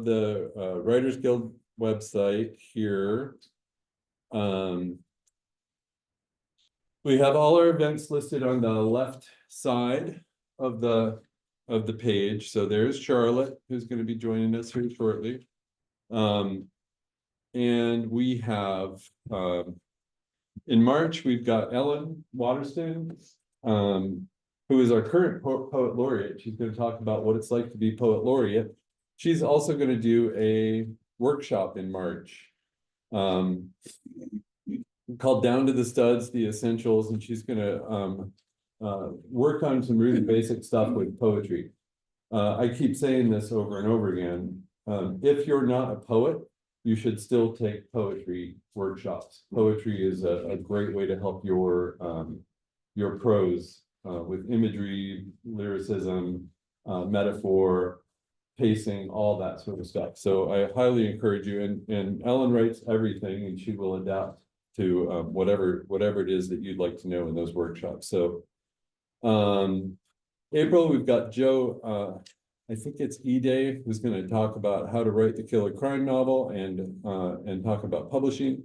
the Writers Guild website here. We have all our events listed on the left side of the page. So there's Charlotte, who's going to be joining us here shortly. And we have in March, we've got Ellen Waterston, who is our current poet laureate. She's going to talk about what it's like to be poet laureate. She's also going to do a workshop in March called Down to the Studs, the Essentials, and she's going to work on some really basic stuff with poetry. I keep saying this over and over again. If you're not a poet, you should still take poetry workshops. Poetry is a great way to help your prose with imagery, lyricism, metaphor, pacing, all that sort of stuff. So I highly encourage you. And Ellen writes everything, and she will adapt to whatever it is that you'd like to know in those workshops. So April, we've got Joe, I think it's E-Day, who's going to talk about how to write the killer crime novel and talk about publishing.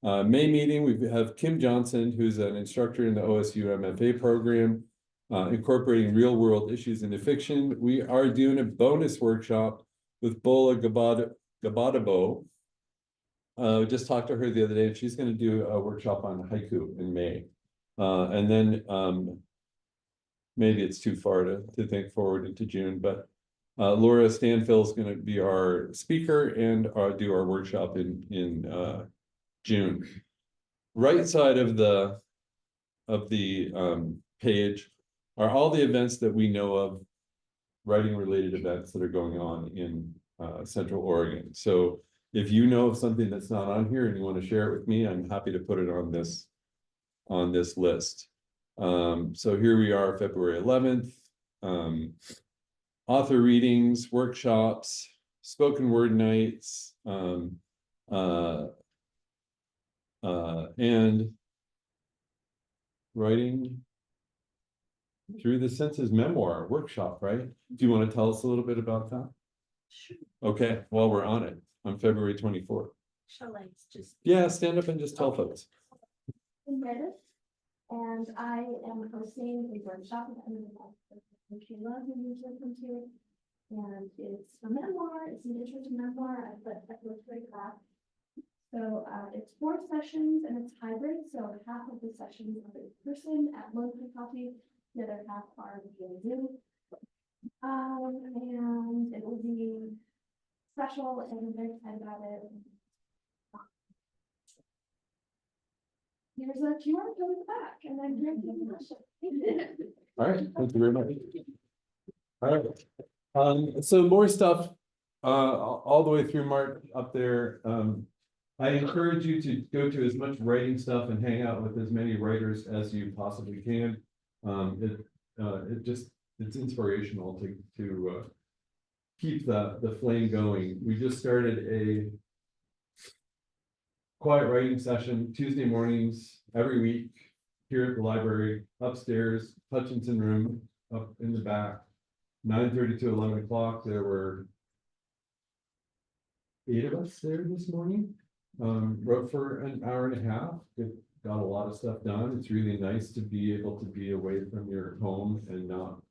May meeting, we have Kim Johnson, who's an instructor in the OSU MFA program, incorporating real world issues into fiction. We are doing a bonus workshop with Bola Gabadabo. Just talked to her the other day, and she's going to do a workshop on haiku in May. And then maybe it's too far to think forward into June, but Laura Stanfill is going to be our speaker and do our workshop in June. Right side of the page are all the events that we know of, writing related events that are going on in Central Oregon. So if you know of something that's not on here and you want to share it with me, I'm happy to put it on this list. So here we are, February 11th. Author readings, workshops, spoken word nights, and writing through the senses memoir workshop, right? Do you want to tell us a little bit about that? Sure. Okay, while we're on it, on February 24th. Shall I just? Yeah, stand up and just tell folks. I'm Meredith, and I am hosting a workshop at the end of the month with Kayla, who you've listened to. And it's a memoir, it's an intro to memoir. I put that was very class. So it's 4 sessions and it's hybrid. So half of the sessions are in person at local coffee, the other half are via Zoom. And it will be special, and I'm very excited about it. Here's a QR code at the back, and I'm very excited. All right, thank you very much. All right, so more stuff all the way through March up there. I encourage you to go to as much writing stuff and hang out with as many writers as you possibly can. It's inspirational to keep the flame going. We just started a quiet writing session Tuesday mornings every week here at the library, upstairs, Hutchinson room, up in the back, 9:30 to 11 o'clock. There were 8 of us there this morning. Wrote for an hour and a half. It got a lot of stuff done. It's really nice to be able to be away from your home and not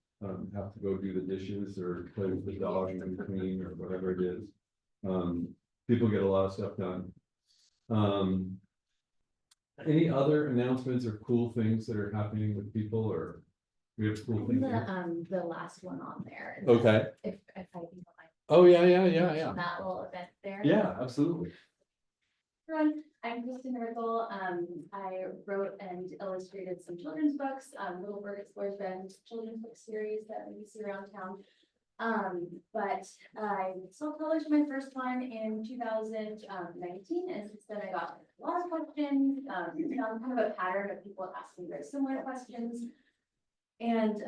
have to go do the dishes or play with the dog and clean or whatever it is. People get a lot of stuff done. Any other announcements or cool things that are happening with people, or we have cool things? The last one on there. Okay. If I think like. Oh yeah. That little event there. Yeah, absolutely. Everyone, I'm Kristen Rickle. I wrote and illustrated some children's books, Little Bird Explores Ben children's book series that we see around town. But I self-published my first one in 2019, and since then I got a lot of questions, kind of a pattern of people asking very similar questions. And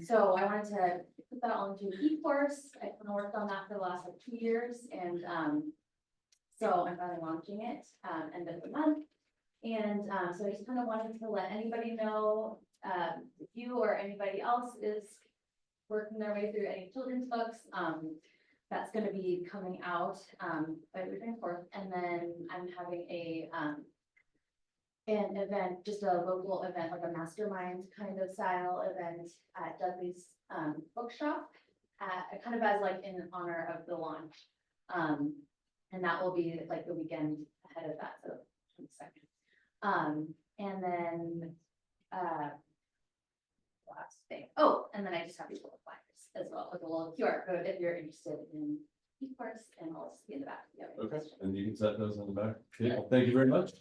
so I wanted to put that all into an e-course. I kind of worked on that for the last 2 years, and so I'm finally launching it end of the month. And so I just kind of wanted to let anybody know if you or anybody else is working their way through any children's books. that's gonna be coming out, by the 24th, and then I'm having an event, just a local event, like a mastermind kind of style event at Dudley's, bookshop, kind of as like in honor of the launch. And that will be like the weekend ahead of that, so 22nd. And then, last thing, oh, and then I just have these little flyers as well, with a little QR code if you're interested in e-course, and I'll just be in the back. if you have any Okay, questions. and you can set those on the back. Yeah, thank you very much.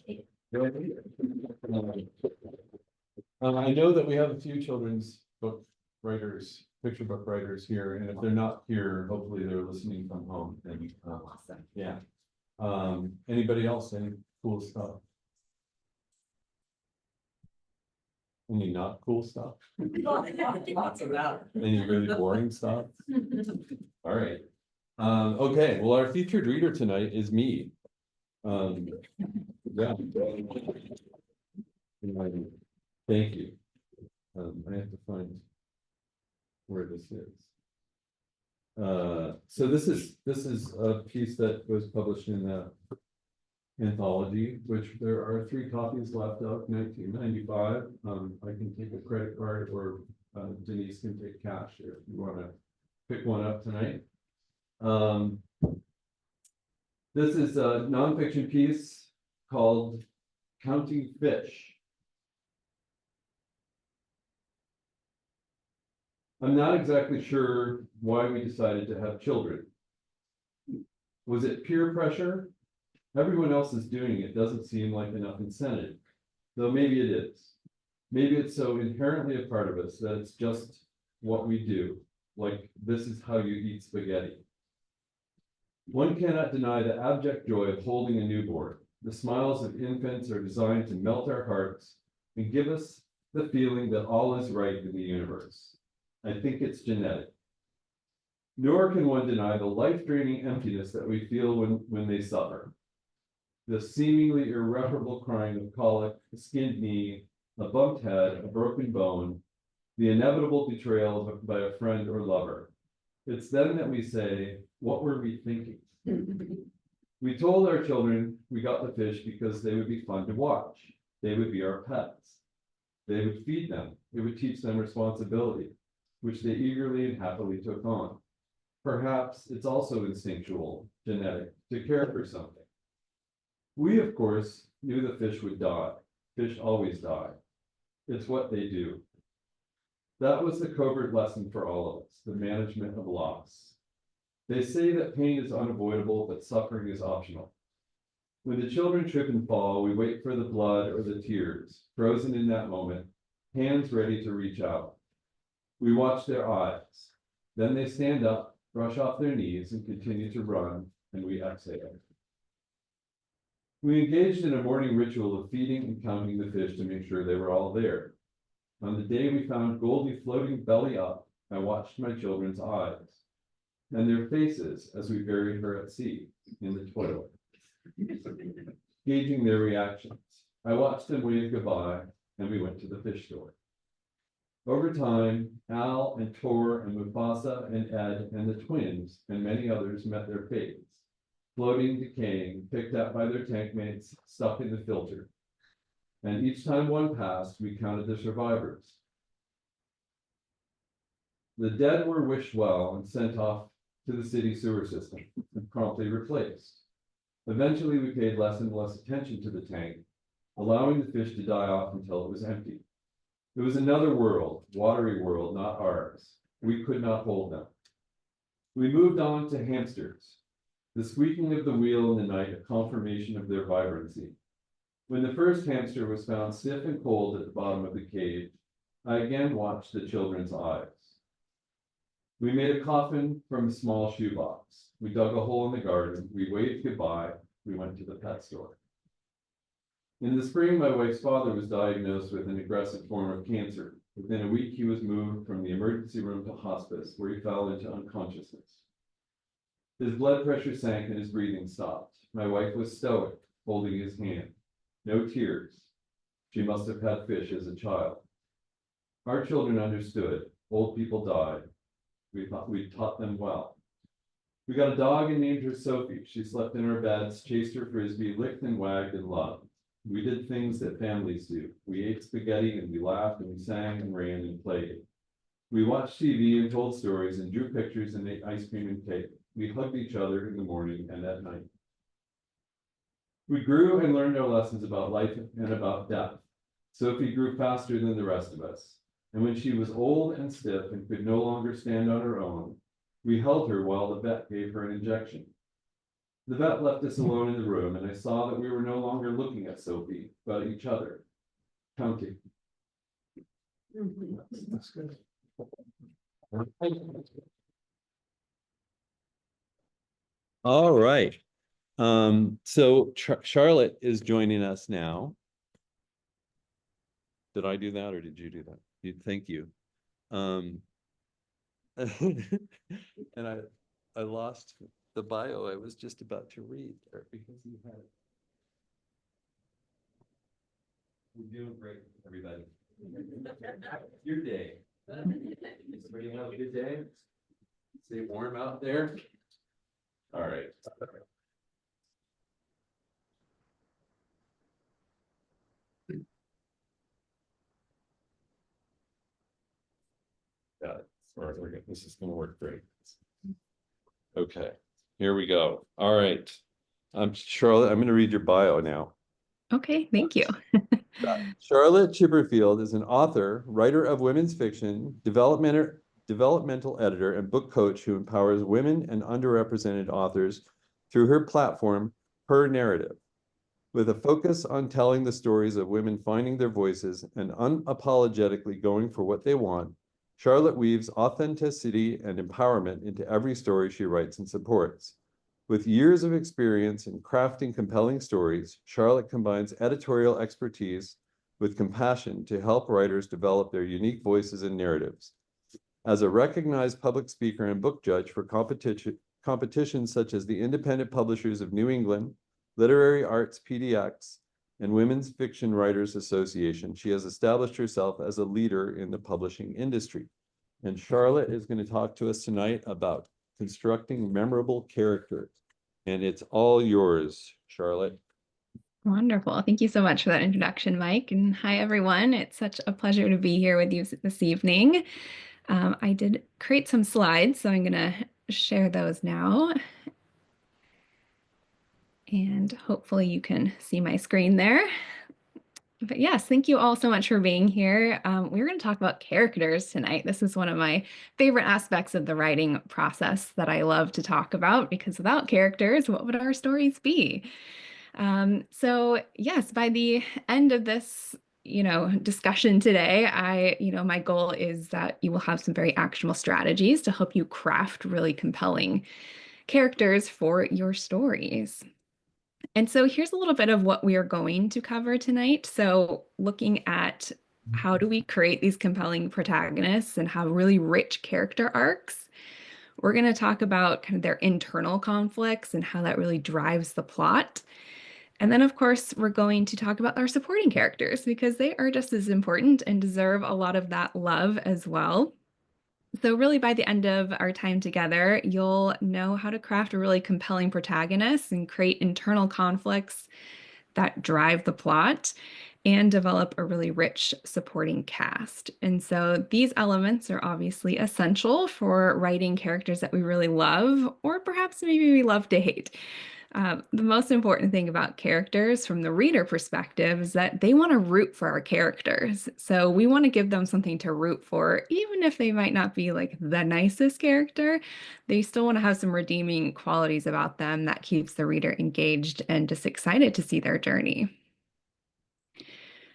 I know that we have a few children's book writers, picture book writers here, and if they're not here, hopefully they're listening from home and, Awesome. yeah. Anybody else, any cool stuff? Any not cool stuff? Lots of that. Any really boring stuff? All right. Okay, well, our featured reader tonight is me. Yeah. Thank you. I have to find where this is. So this is a piece that was published in the anthology, which there are 3 copies left of, 1995. I can take a credit card, or Denise can take cash if you want to pick one up tonight. This is a nonfiction piece called Counting Fish. I'm not exactly sure why we decided to have children. Was it peer pressure? Everyone else is doing it, doesn't seem like enough incentive, though maybe it is. Maybe it's so inherently a part of us that it's just what we do, like this is how you eat spaghetti. One cannot deny the abject joy of holding a newborn. The smiles of infants are designed to melt our hearts and give us the feeling that all is right in the universe. I think it's genetic. Nor can one deny the life-draining emptiness that we feel when they suffer. The seemingly irreparable crying of colic, a skinned knee, a bumped head, a broken bone, the inevitable betrayal by a friend or lover. It's then that we say, what were we thinking? We told our children we got the fish because they would be fun to watch. They would be our pets. They would feed them. It would teach them responsibility, which they eagerly and happily took on. Perhaps it's also instinctual, genetic, to care for something. We, of course, knew the fish would die. Fish always die. It's what they do. That was the covert lesson for all of us, the management of loss. They say that pain is unavoidable, but suffering is optional. When the children trip and fall, we wait for the blood or the tears, frozen in that moment, hands ready to reach out. We watch their eyes. Then they stand up, brush off their knees, and continue to run, and we exhale. We engaged in a morning ritual of feeding and counting the fish to make sure they were all there. On the day we found Goldie floating belly up, I watched my children's eyes and their faces as we buried her at sea in the toilet, gauging their reactions. I watched them wave goodbye, and we went to the fish store. Over time, Al and Tor and Mufasa and Ed and the twins and many others met their fates, floating, decaying, picked up by their tank mates, stuck in the filter. And each time one passed, we counted the survivors. The dead were wished well and sent off to the city sewer system and promptly replaced. Eventually, we paid less and less attention to the tank, allowing the fish to die off until it was empty. It was another world, watery world, not ours. We could not hold them. We moved on to hamsters. The squeaking of the wheel in the night, a confirmation of their vibrancy. When the first hamster was found stiff and cold at the bottom of the cave, I again watched the children's eyes. We made a coffin from a small shoebox. We dug a hole in the garden. We waved goodbye. We went to the pet store. In the spring, my wife's father was diagnosed with an aggressive form of cancer. Within a week, he was moved from the emergency room to hospice, where he fell into unconsciousness. His blood pressure sank and his breathing stopped. My wife was stoic, holding his hand. No tears. She must have had fish as a child. Our children understood. Old people died. We taught them well. We got a dog and named her Sophie. She slept in our beds, chased her frisbee, licked and wagged and loved. We did things that families do. We ate spaghetti and we laughed and we sang and ran and played. We watched TV and told stories and drew pictures and ate ice cream and cake. We hugged each other in the morning and at night. We grew and learned our lessons about life and about death. Sophie grew faster than the rest of us. And when she was old and stiff and could no longer stand on her own, we held her while the vet gave her an injection. The vet left us alone in the room, and I saw that we were no longer looking at Sophie, but at each other, counting. That's good. All right. So Charlotte is joining us now. Did I do that or did you do that? Thank you. And I lost the bio I was just about to read there because you had it. You're doing great, everybody. Your day. Everybody have a good day? Stay warm out there. All right. Got it. All right, this is going to work great. Okay, here we go. All right. Charlotte, I'm going to read your bio now. Okay, thank you. Charlotte Chipperfield is an author, writer of women's fiction, developmental editor, and book coach who empowers women and underrepresented authors through her platform, Her Narrative. With a focus on telling the stories of women finding their voices and unapologetically going for what they want, Charlotte weaves authenticity and empowerment into every story she writes and supports. With years of experience in crafting compelling stories, Charlotte combines editorial expertise with compassion to help writers develop their unique voices and narratives. As a recognized public speaker and book judge for competitions such as the Independent Publishers of New England, Literary Arts PDX, and Women's Fiction Writers Association, she has established herself as a leader in the publishing industry. And Charlotte is going to talk to us tonight about constructing memorable characters. And it's all yours, Charlotte. Wonderful. Thank you so much for that introduction, Mike. And hi, everyone. It's such a pleasure to be here with you this evening. I did create some slides, so I'm going to share those now. And hopefully you can see my screen there. But yes, thank you all so much for being here. We're going to talk about characters tonight. This is one of my favorite aspects of the writing process that I love to talk about, because without characters, what would our stories be? So yes, by the end of this, discussion today, my goal is that you will have some very actionable strategies to help you craft really compelling characters for your stories. And so here's a little bit of what we are going to cover tonight. So looking at how do we create these compelling protagonists and have really rich character arcs. We're going to talk about kind of their internal conflicts and how that really drives the plot. And then, of course, we're going to talk about our supporting characters because they are just as important and deserve a lot of that love as well. So really, by the end of our time together, you'll know how to craft a really compelling protagonist and create internal conflicts that drive the plot and develop a really rich supporting cast. And so these elements are obviously essential for writing characters that we really love, or perhaps maybe we love to hate. The most important thing about characters from the reader perspective is that they want to root for our characters. So we want to give them something to root for, even if they might not be like the nicest character. They still want to have some redeeming qualities about them that keeps the reader engaged and just excited to see their journey.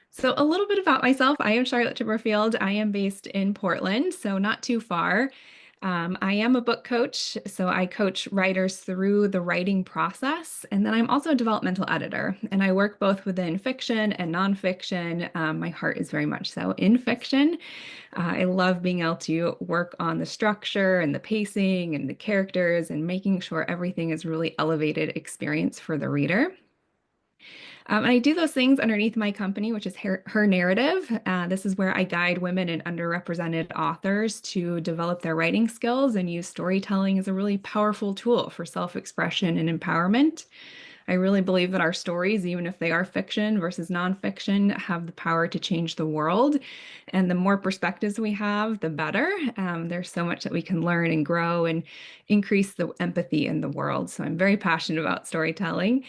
So a little bit about myself. I am Charlotte Chipperfield. I am based in Portland, so not too far. I am a book coach, so I coach writers through the writing process, and then I'm also a developmental editor, and I work both within fiction and nonfiction. My heart is very much so in fiction. I love being able to work on the structure and the pacing and the characters and making sure everything is really elevated experience for the reader. And I do those things underneath my company, which is Her Narrative. This is where I guide women and underrepresented authors to develop their writing skills and use storytelling as a really powerful tool for self-expression and empowerment. I really believe that our stories, even if they are fiction versus nonfiction, have the power to change the world. And the more perspectives we have, the better. There's so much that we can learn and grow and increase the empathy in the world. So I'm very passionate about storytelling.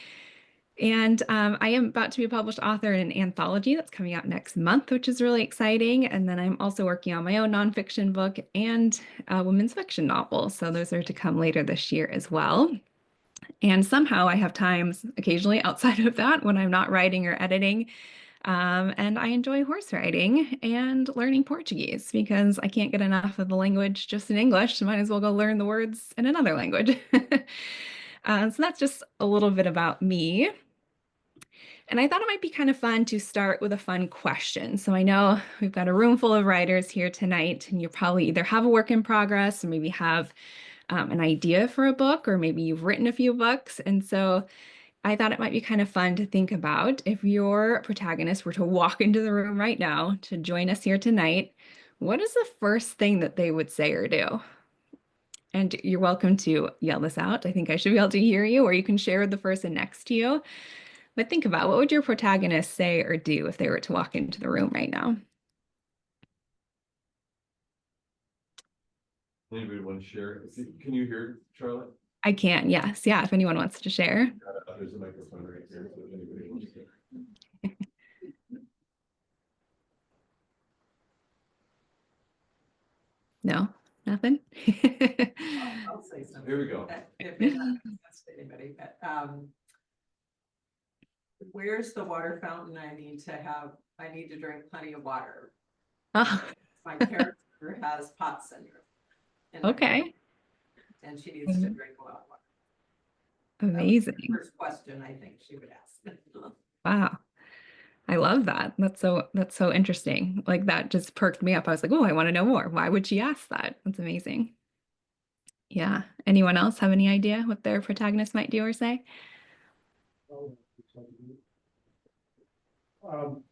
And I am about to be a published author in an anthology that's coming out next month, which is really exciting. And then I'm also working on my own nonfiction book and a women's fiction novel. So those are to come later this year as well. And somehow I have times occasionally outside of that when I'm not writing or editing. And I enjoy horse riding and learning Portuguese because I can't get enough of the language just in English. So might as well go learn the words in another language. So that's just a little bit about me. And I thought it might be kind of fun to start with a fun question. So I know we've got a room full of writers here tonight, and you probably either have a work in progress or maybe have an idea for a book, or maybe you've written a few books. And so I thought it might be kind of fun to think about if your protagonist were to walk into the room right now to join us here tonight, what is the first thing that they would say or do? And you're welcome to yell this out. I think I should be able to hear you, or you can share with the person next to you. But think about, what would your protagonist say or do if they were to walk into the room right now? Anybody want to share? Can you hear Charlotte? I can, yes. Yeah, if anyone wants to share. There's a microphone right here, so if anybody wants to. No, nothing? I'll say something. Here we go. It may not make sense to anybody, but, where's the water fountain? I need to drink plenty of water. Oh, My character has pot syndrome. okay. And she needs to drink a lot of water. Amazing. That was the first question I think she would ask. Wow. I love that. That's so interesting. Like, that just perked me up. I was like, oh, I want to know more. Why would she ask that? That's amazing. Yeah. Anyone else have any idea what their protagonist might do or say?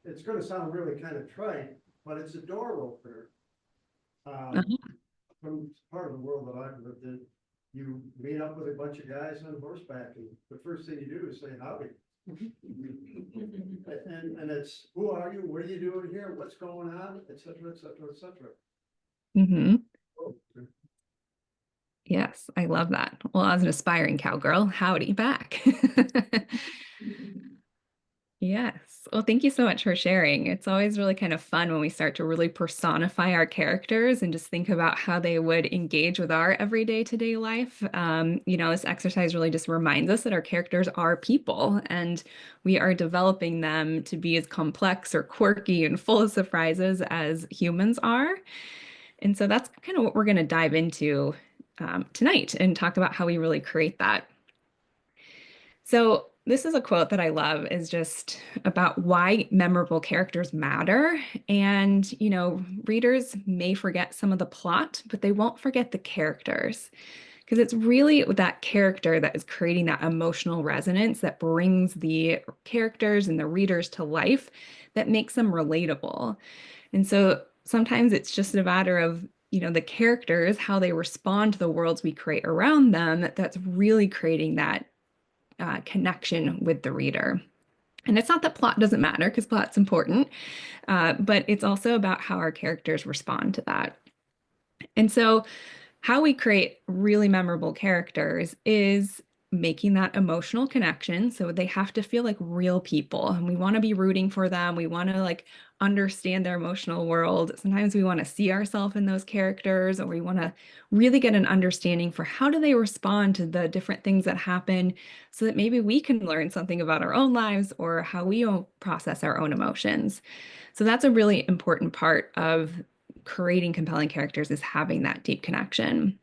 It's gonna sound really kind of trite, but it's a door opener. From part of the world that I've lived in, you meet up with a bunch of guys on horseback, and the first thing you do is say howdy. And it's, who are you? What are you doing here? What's going on? Et cetera, et cetera, et cetera. Mm-hmm. Yes, I love that. Well, as an aspiring cowgirl, howdy back. Yes. Well, thank you so much for sharing. It's always really kind of fun when we start to really personify our characters and just think about how they would engage with our everyday today life. This exercise really just reminds us that our characters are people, and we are developing them to be as complex or quirky and full of surprises as humans are. And so that's kind of what we're going to dive into tonight and talk about how we really create that. So this is a quote that I love, is just about why memorable characters matter. And, readers may forget some of the plot, but they won't forget the characters, because it's really that character that is creating that emotional resonance that brings the characters and the readers to life, that makes them relatable. And so sometimes it's just a matter of, the characters, how they respond to the worlds we create around them, that's really creating that connection with the reader. And it's not that plot doesn't matter, because plot's important, but it's also about how our characters respond to that. And so how we create really memorable characters is making that emotional connection. So they have to feel like real people, and we want to be rooting for them. We want to understand their emotional world. Sometimes we want to see ourselves in those characters, or we want to really get an understanding for how do they respond to the different things that happen, so that maybe we can learn something about our own lives or how we process our own emotions. So that's a really important part of creating compelling characters, is having that deep connection.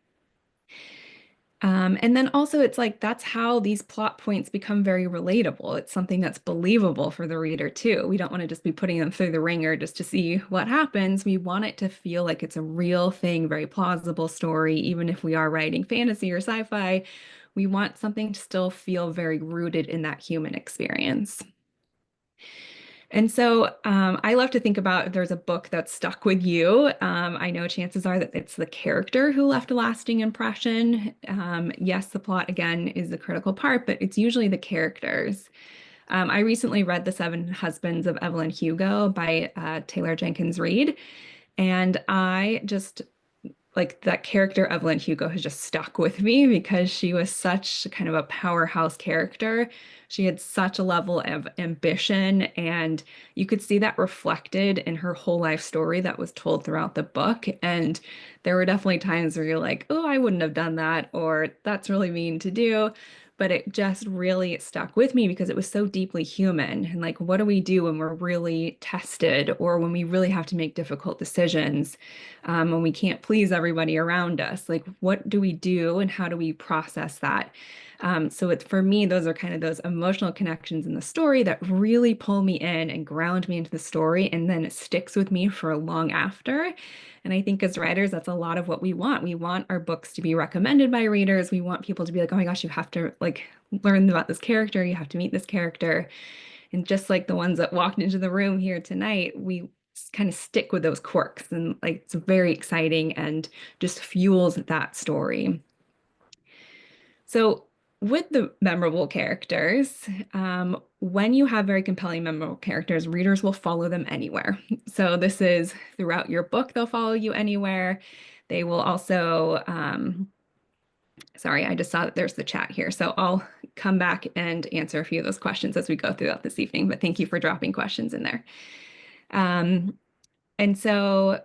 And then also it's that's how these plot points become very relatable. It's something that's believable for the reader too. We don't want to just be putting them through the ringer just to see what happens. We want it to feel like it's a real thing, very plausible story. Even if we are writing fantasy or sci-fi, We want something to still feel very rooted in that human experience. And so I love to think about if there's a book that's stuck with you. I know chances are that it's the character who left a lasting impression. Yes, the plot again is the critical part, but it's usually the characters. I recently read The Seven Husbands of Evelyn Hugo by Taylor Jenkins Reid, and I just like that character Evelyn Hugo has just stuck with me because she was such kind of a powerhouse character. She had such a level of ambition, and you could see that reflected in her whole life story that was told throughout the book. And there were definitely times where you're like, oh, I wouldn't have done that, or that's really mean to do. But it just really stuck with me because it was so deeply human. And like, what do we do when we're really tested or when we really have to make difficult decisions? When we can't please everybody around us, like what do we do and how do we process that? So it's for me, those are kind of those emotional connections in the story that really pull me in and ground me into the story, and then it sticks with me for long after. And I think as writers, that's a lot of what we want. We want our books to be recommended by readers. We want people to be like, oh my gosh, you have to like learn about this character, you have to meet this character. And just like the ones that walked into the room here tonight, we kind of stick with those quirks, and like it's very exciting and just fuels that story. So with the memorable characters, when you have very compelling, memorable characters, readers will follow them anywhere. So this is throughout your book, they'll follow you anywhere. They will also, sorry, I just saw that there's the chat here. So I'll come back and answer a few of those questions as we go throughout this evening, but thank you for dropping questions in there. And so,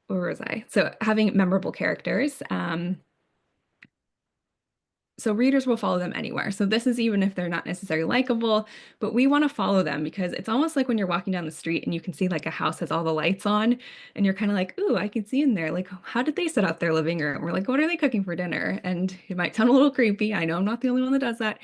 where was I? So having memorable characters. So readers will follow them anywhere. So this is even if they're not necessarily likable, but we want to follow them because it's almost like when you're walking down the street and you can see like a house has all the lights on and you're kind of like, ooh, I can see in there. Like, how did they set up their living room? We're like, what are they cooking for dinner? And it might sound a little creepy. I know I'm not the only one that does that.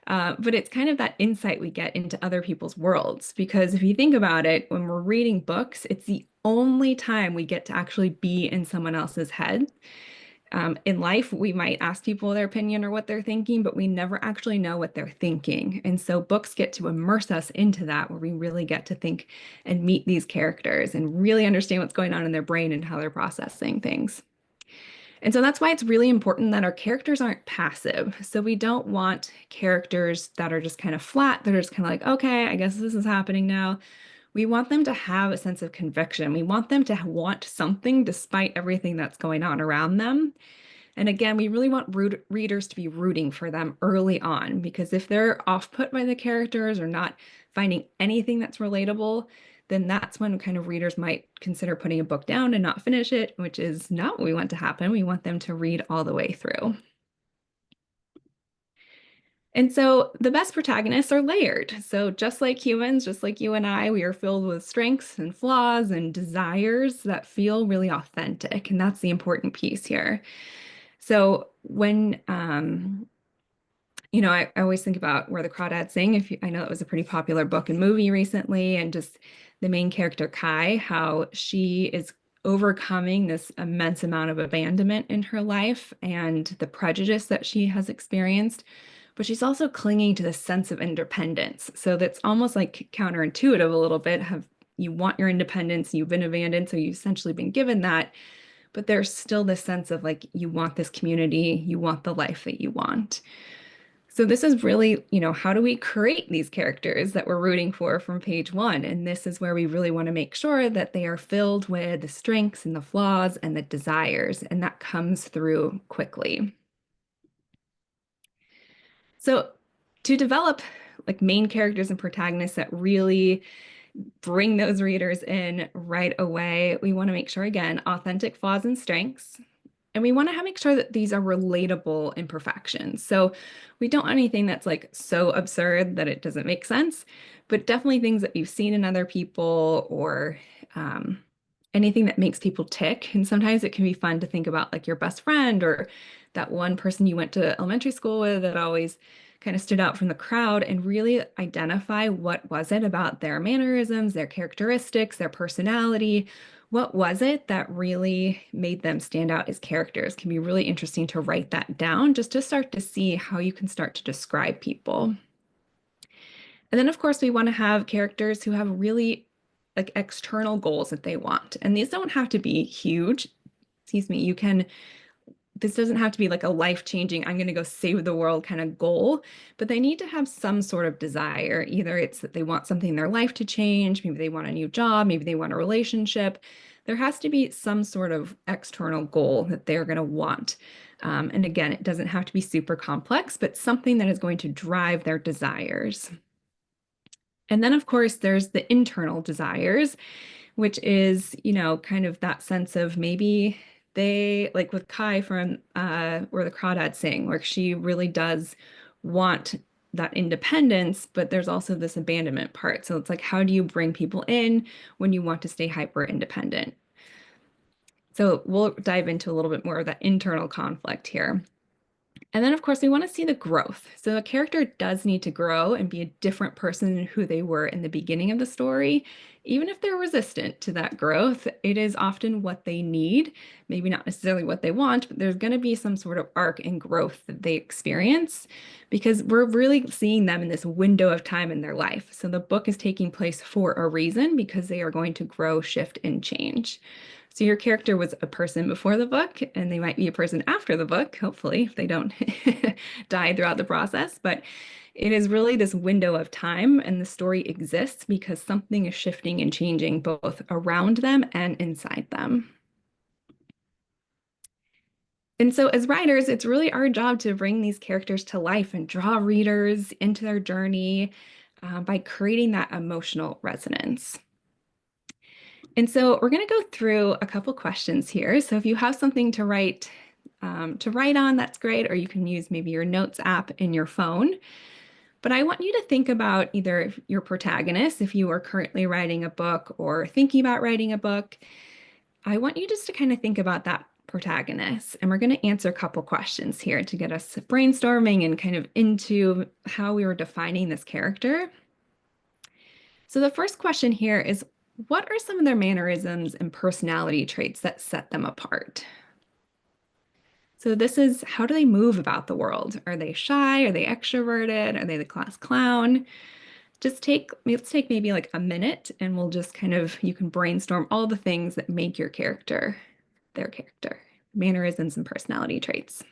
But it's kind of that insight we get into other people's worlds. Because if you think about it, when we're reading books, it's the only time we get to actually be in someone else's head. In life, we might ask people their opinion or what they're thinking, but we never actually know what they're thinking. And so books get to immerse us into that, where we really get to think and meet these characters and really understand what's going on in their brain and how they're processing things. And so that's why it's really important that our characters aren't passive. So we don't want characters that are just kind of flat, that are just kind of like, okay, I guess this is happening now. We want them to have a sense of conviction. We want them to want something despite everything that's going on around them. And again, we really want readers to be rooting for them early on, because if they're off put by the characters or not finding anything that's relatable, then that's when kind of readers might consider putting a book down and not finish it, which is not what we want to happen. We want them to read all the way through. And so the best protagonists are layered. So just like humans, just like you and I, we are filled with strengths and flaws and desires that feel really authentic. And that's the important piece here. So when, I always think about Where the Crawdads Sing. I know it was a pretty popular book and movie recently, and just the main character, Kai, how she is overcoming this immense amount of abandonment in her life and the prejudice that she has experienced, but she's also clinging to this sense of independence. So that's almost like counterintuitive a little bit. You want your independence, you've been abandoned, so you've essentially been given that, but there's still this sense of like, you want this community, you want the life that you want. So this is really, how do we create these characters that we're rooting for from page one? And this is where we really want to make sure that they are filled with the strengths and the flaws and the desires, and that comes through quickly. So to develop like main characters and protagonists that really bring those readers in right away, we want to make sure, again, authentic flaws and strengths. And we want to make sure that these are relatable imperfections. So we don't want anything that's like so absurd that it doesn't make sense, but definitely things that you've seen in other people, or anything that makes people tick. And sometimes it can be fun to think about like your best friend or that one person you went to elementary school with that always kind of stood out from the crowd, and really identify what was it about their mannerisms, their characteristics, their personality. what was it that really made them stand out as characters? Can be really interesting to write that down just to start to see how you can start to describe people. And then, of course, we want to have characters who have really like external goals that they want. And these don't have to be huge. Excuse me. This doesn't have to be like a life-changing, I'm going to go save the world kind of goal, but they need to have some sort of desire. Either it's that they want something in their life to change, maybe they want a new job, maybe they want a relationship. There has to be some sort of external goal that they're going to want. And again, it doesn't have to be super complex, but something that is going to drive their desires. And then, of course, there's the internal desires, which is, kind of that sense of maybe they, like with Kai from Where the Crawdads Sing, where she really does want that independence, but there's also this abandonment part. So it's like, how do you bring people in when you want to stay hyper independent? So we'll dive into a little bit more of that internal conflict here. And then, of course, we want to see the growth. So a character does need to grow and be a different person than who they were in the beginning of the story. Even if they're resistant to that growth, it is often what they need, maybe not necessarily what they want, but there's going to be some sort of arc and growth that they experience because we're really seeing them in this window of time in their life. So the book is taking place for a reason because they are going to grow, shift, and change. So your character was a person before the book, and they might be a person after the book, hopefully, if they don't die throughout the process. But it is really this window of time, and the story exists because something is shifting and changing both around them and inside them. And so as writers, it's really our job to bring these characters to life and draw readers into their journey by creating that emotional resonance. And so we're going to go through a couple questions here. So if you have something to write on, that's great. Or you can use maybe your notes app in your phone. But I want you to think about either your protagonist, if you are currently writing a book or thinking about writing a book. I want you just to kind of think about that protagonist. And we're going to answer a couple questions here to get us brainstorming and kind of into how we were defining this character. So the first question here is, what are some of their mannerisms and personality traits that set them apart? So this is, how do they move about the world? Are they shy? Are they extroverted? Are they the class clown? Let's take maybe like a minute and we'll just you can brainstorm all the things that make your character, their character, mannerisms and personality traits.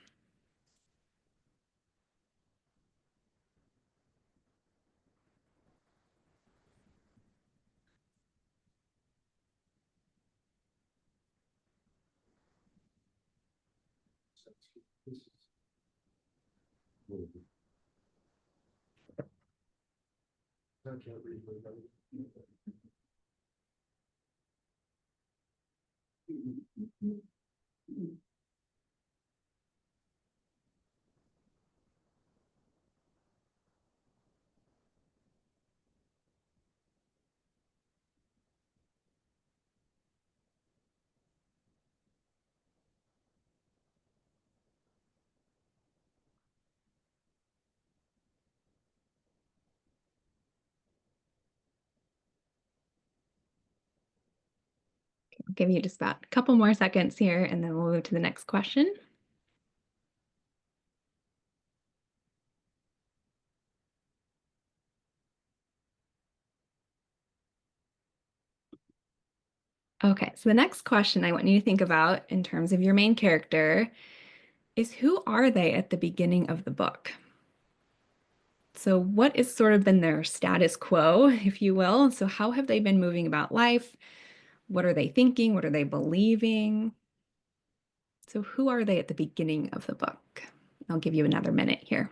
I can't read my Bible. I'll give you just about a couple more seconds here and then we'll move to the next question. Okay, so the next question I want you to think about in terms of your main character is, who are they at the beginning of the book? So what has sort of been their status quo, if you will? So how have they been moving about life? What are they thinking? What are they believing? So who are they at the beginning of the book? I'll give you another minute here.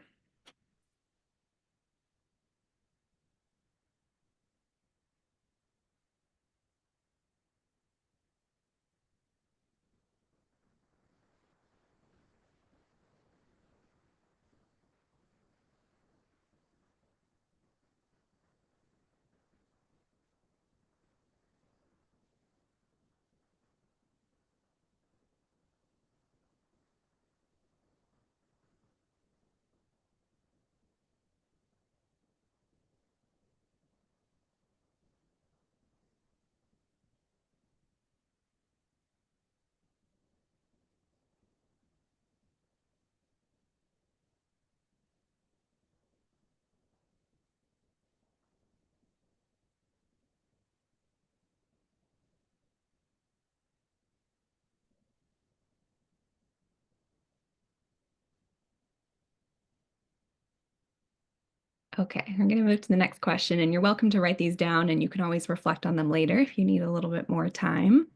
Okay, I'm going to move to the next question, and you're welcome to write these down, and you can always reflect on them later if you need a little bit more time.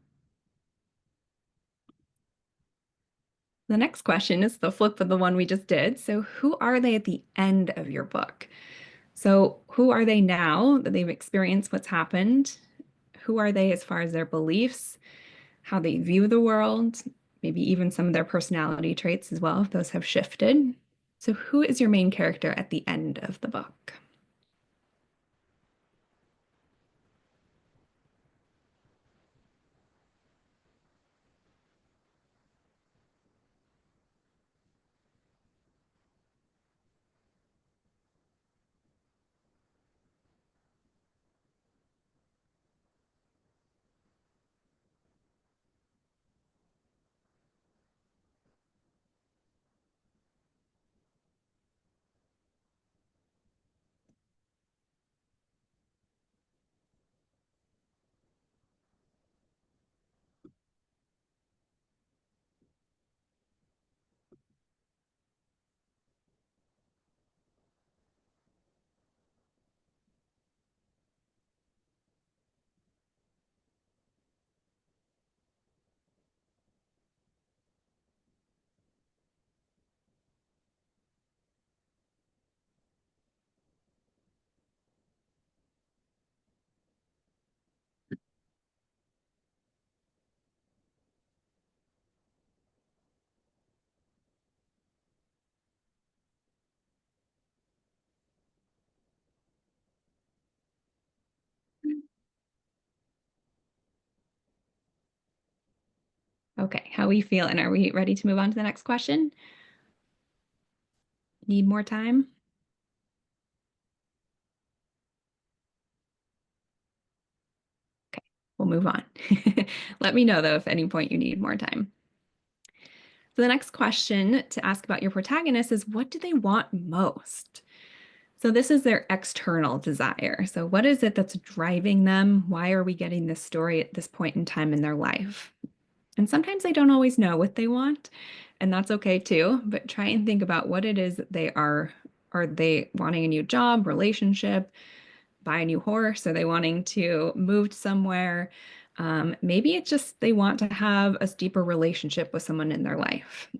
The next question is the flip of the one we just did. So, who are they at the end of your book? So, who are they now that they've experienced what's happened? Who are they as far as their beliefs, how they view the world, maybe even some of their personality traits as well, if those have shifted? So, who is your main character at the end of the book? Okay, how are we feeling? Are we ready to move on to the next question? Need more time? Okay, we'll move on. Let me know though if at any point you need more time. So the next question to ask about your protagonist is, what do they want most? So this is their external desire. So what is it that's driving them? Why are we getting this story at this point in time in their life? And sometimes they don't always know what they want, and that's okay too, but try and think about what it is that they are. Are they wanting a new job, relationship, buy a new horse? Are they wanting to move somewhere? Maybe it's just they want to have a deeper relationship with someone in their life.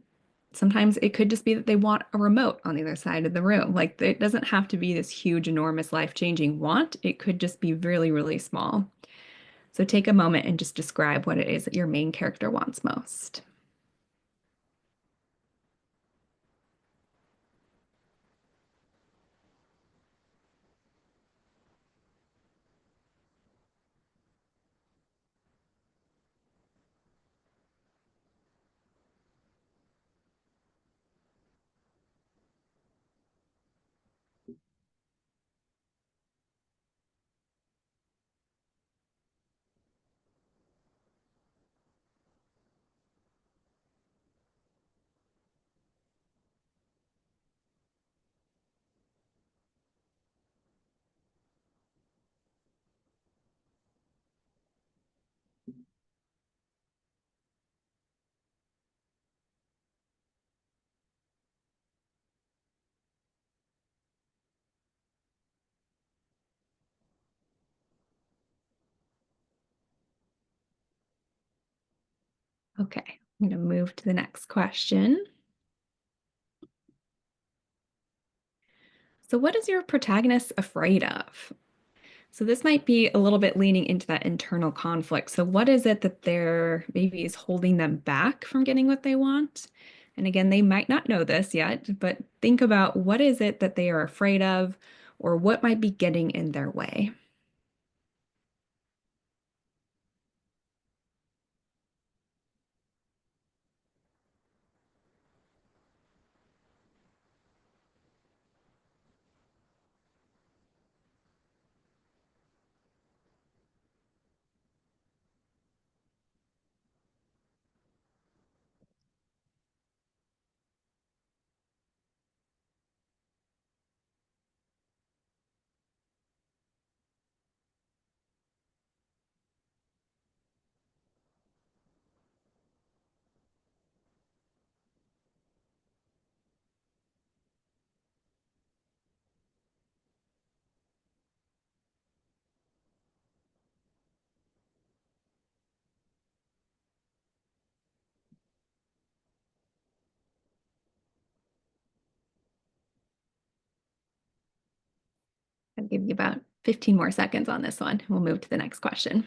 Sometimes it could just be that they want a remote on the other side of the room. Like it doesn't have to be this huge, enormous, life-changing want. It could just be really, really small. So take a moment and just describe what it is that your main character wants most. Okay, I'm going to move to the next question. So what is your protagonist afraid of? So this might be a little bit leaning into that internal conflict. So what is it that they're maybe is holding them back from getting what they want? And again, they might not know this yet, but think about what is it that they are afraid of or what might be getting in their way. give you about 15 more seconds on this one. We'll move to the next question.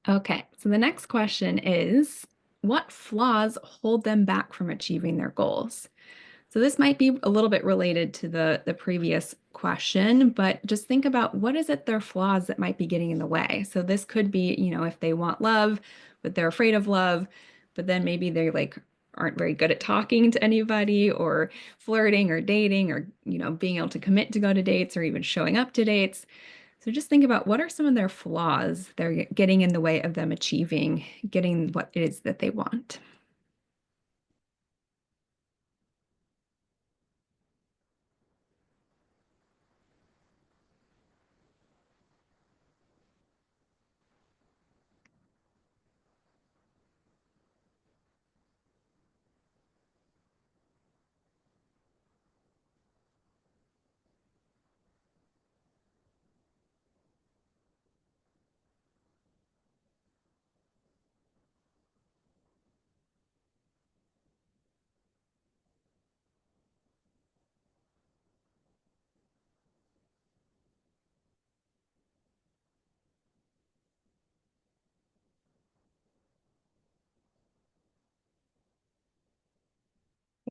Okay, so the next question is, what flaws hold them back from achieving their goals? So this might be a little bit related to the previous question, but just think about what is it their flaws that might be getting in the way. So this could be, if they want love, but they're afraid of love, but then maybe they like aren't very good at talking to anybody or flirting or dating or, being able to commit to go to dates or even showing up to dates. So just think about what are some of their flaws that are getting in the way of them achieving, getting what it is that they want.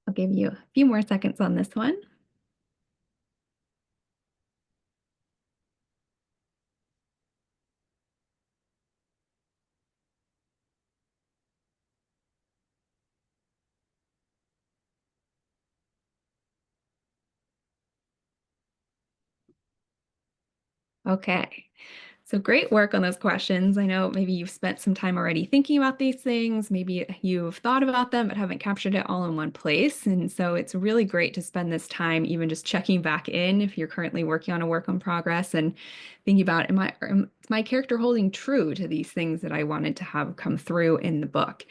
I'll give you a few more seconds on this one. Okay, so great work on those questions. I know maybe you've spent some time already thinking about these things. Maybe you've thought about them, but haven't captured it all in one place. And so it's really great to spend this time even just checking back in if you're currently working on a work in progress and thinking about, is my character holding true to these things that I wanted to have come through in the book?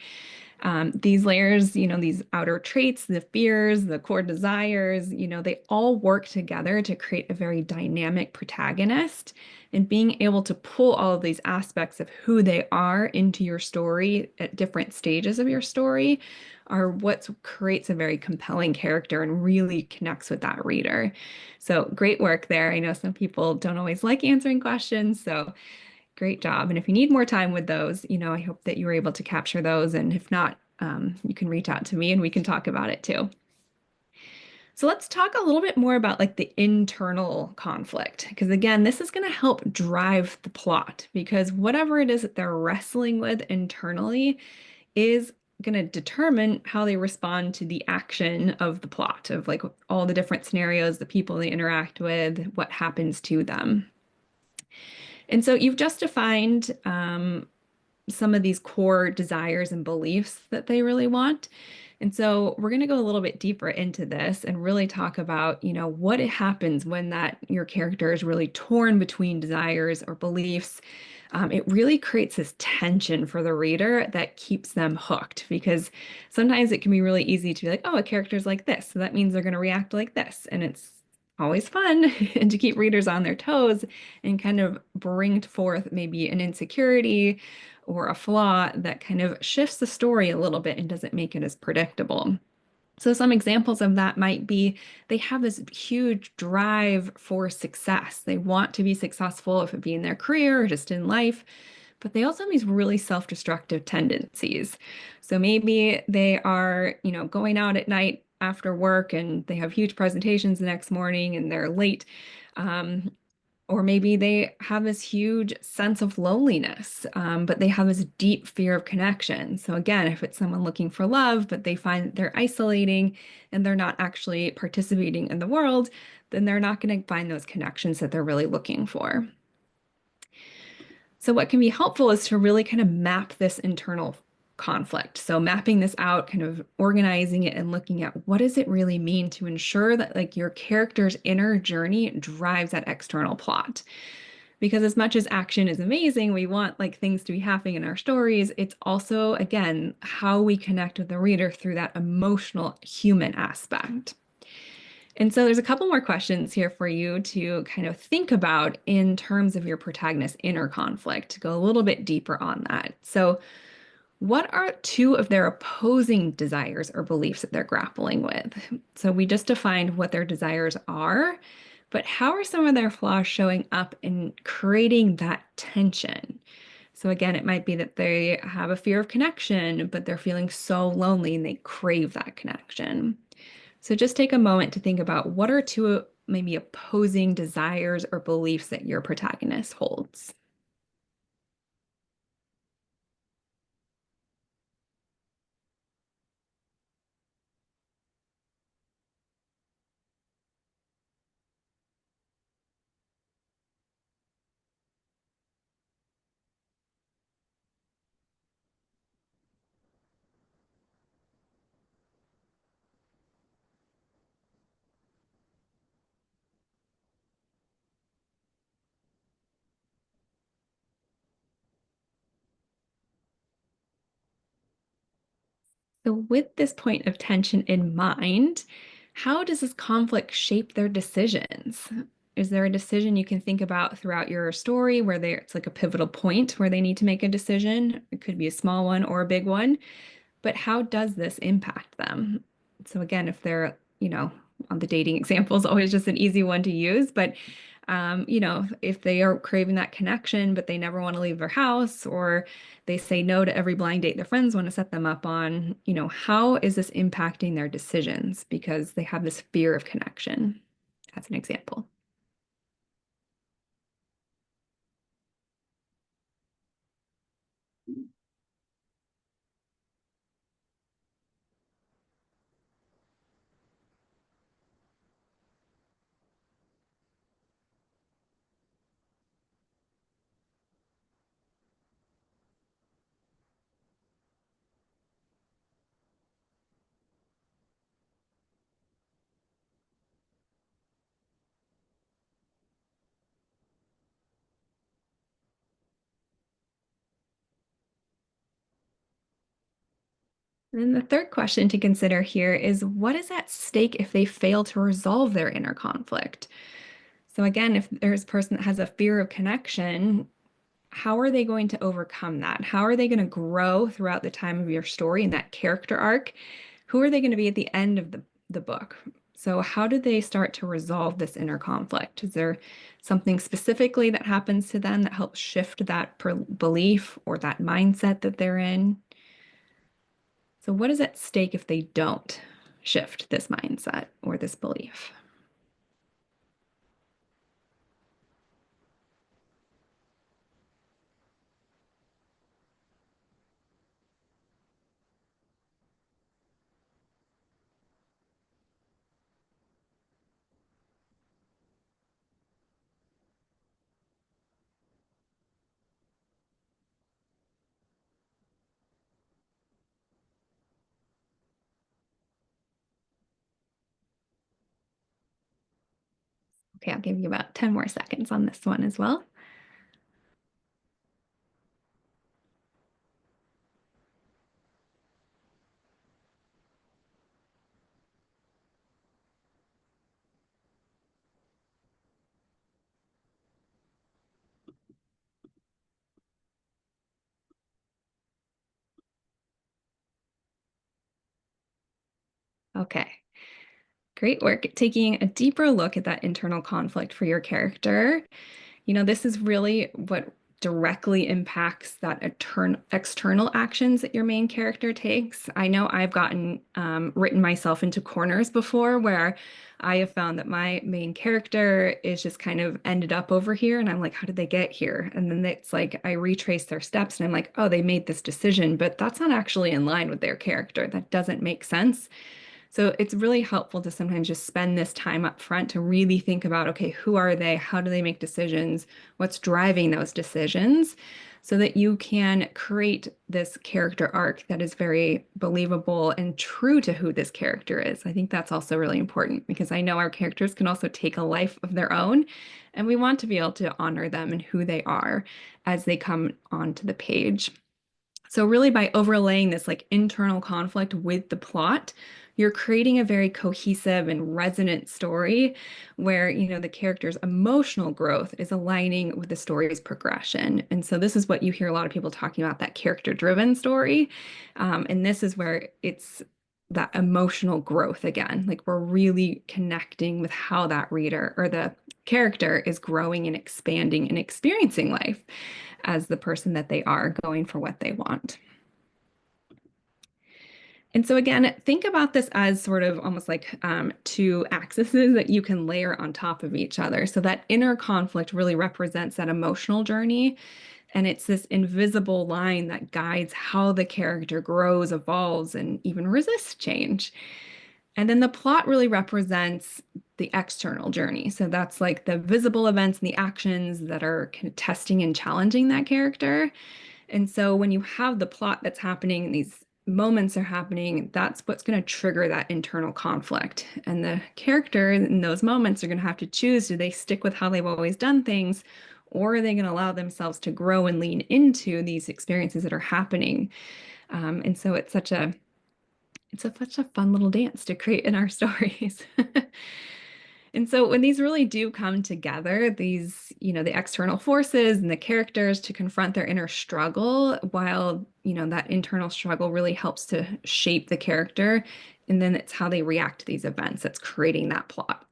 These layers, these outer traits, the fears, the core desires, they all work together to create a very dynamic protagonist. And being able to pull all of these aspects of who they are into your story at different stages of your story are what creates a very compelling character and really connects with that reader. So great work there. I know some people don't always like answering questions, so great job. And if you need more time with those, I hope that you were able to capture those. And if not, you can reach out to me and we can talk about it too. So let's talk a little bit more about like the internal conflict, because again, this is going to help drive the plot because whatever it is that they're wrestling with internally is going to determine how they respond to the action of the plot, of like all the different scenarios, the people they interact with, what happens to them. And so you've just defined some of these core desires and beliefs that they really want. And so we're going to go a little bit deeper into this and really talk about, what happens when your character is really torn between desires or beliefs. It really creates this tension for the reader that keeps them hooked because sometimes it can be really easy to be like, oh, a character's like this, so that means they're going to react like this. And it's always fun and to keep readers on their toes and kind of bring forth maybe an insecurity or a flaw that kind of shifts the story a little bit and doesn't make it as predictable. So some examples of that might be they have this huge drive for success. They want to be successful, if it be in their career or just in life, but they also have these really self-destructive tendencies. So maybe they are, going out at night after work and they have huge presentations the next morning and they're late. Or maybe they have this huge sense of loneliness, but they have this deep fear of connection. So again, if it's someone looking for love, but they find they're isolating and they're not actually participating in the world, then they're not going to find those connections that they're really looking for. So what can be helpful is to really kind of map this internal conflict. So mapping this out, kind of organizing it and looking at what does it really mean to ensure that like your character's inner journey drives that external plot. Because as much as action is amazing, we want like things to be happening in our stories. It's also, again, how we connect with the reader through that emotional human aspect. And so there's a couple more questions here for you to kind of think about in terms of your protagonist's inner conflict, to go a little bit deeper on that. So what are two of their opposing desires or beliefs that they're grappling with? So we just defined what their desires are, but how are some of their flaws showing up in creating that tension? So again, it might be that they have a fear of connection, but they're feeling so lonely and they crave that connection. So just take a moment to think about what are two maybe opposing desires or beliefs that your protagonist holds. So with this point of tension in mind, how does this conflict shape their decisions? Is there a decision you can think about throughout your story where it's like a pivotal point where they need to make a decision? It could be a small one or a big one, but how does this impact them? So again, if they're, on the dating example is always just an easy one to use, but if they are craving that connection, but they never want to leave their house, or they say no to every blind date their friends want to set them up on, how is this impacting their decisions? Because they have this fear of connection, as an example. And then the third question to consider here is what is at stake if they fail to resolve their inner conflict? So again, if there's a person that has a fear of connection, how are they going to overcome that? How are they going to grow throughout the time of your story in that character arc? Who are they going to be at the end of the book? So how do they start to resolve this inner conflict? Is there something specifically that happens to them that helps shift that belief or that mindset that they're in? So what is at stake if they don't shift this mindset or this belief? Okay, I'll give you about 10 more seconds on this one as well. Okay, great work taking a deeper look at that internal conflict for your character. This is really what directly impacts that external actions that your main character takes. I know I've gotten written myself into corners before where I have found that my main character is just kind of ended up over here and I'm like, how did they get here? And then it's like I retrace their steps and I'm like, oh, they made this decision, but that's not actually in line with their character. That doesn't make sense. So it's really helpful to sometimes just spend this time up front to really think about, okay, who are they? How do they make decisions? What's driving those decisions? So that you can create this character arc that is very believable and true to who this character is. I think that's also really important because I know our characters can also take a life of their own, and we want to be able to honor them and who they are as they come onto the page. So really by overlaying this like internal conflict with the plot, you're creating a very cohesive and resonant story where, the character's emotional growth is aligning with the story's progression. And so this is what you hear a lot of people talking about, that character-driven story. And this is where it's that emotional growth again. Like we're really connecting with how that reader or the character is growing and expanding and experiencing life as the person that they are, going for what they want. And so again, think about this as sort of almost like two axes that you can layer on top of each other. So that inner conflict really represents that emotional journey. And it's this invisible line that guides how the character grows, evolves, and even resists change. And then the plot really represents the external journey. So that's like the visible events and the actions that are kind of testing and challenging that character. And so when you have the plot that's happening, these moments are happening, that's what's going to trigger that internal conflict. And the character in those moments are going to have to choose, do they stick with how they've always done things, or are they going to allow themselves to grow and lean into these experiences that are happening? And so it's such a fun little dance to create in our stories. And so when these really do come together, these, the external forces and the characters to confront their inner struggle, while, that internal struggle really helps to shape the character. And then it's how they react to these events that's creating that plot.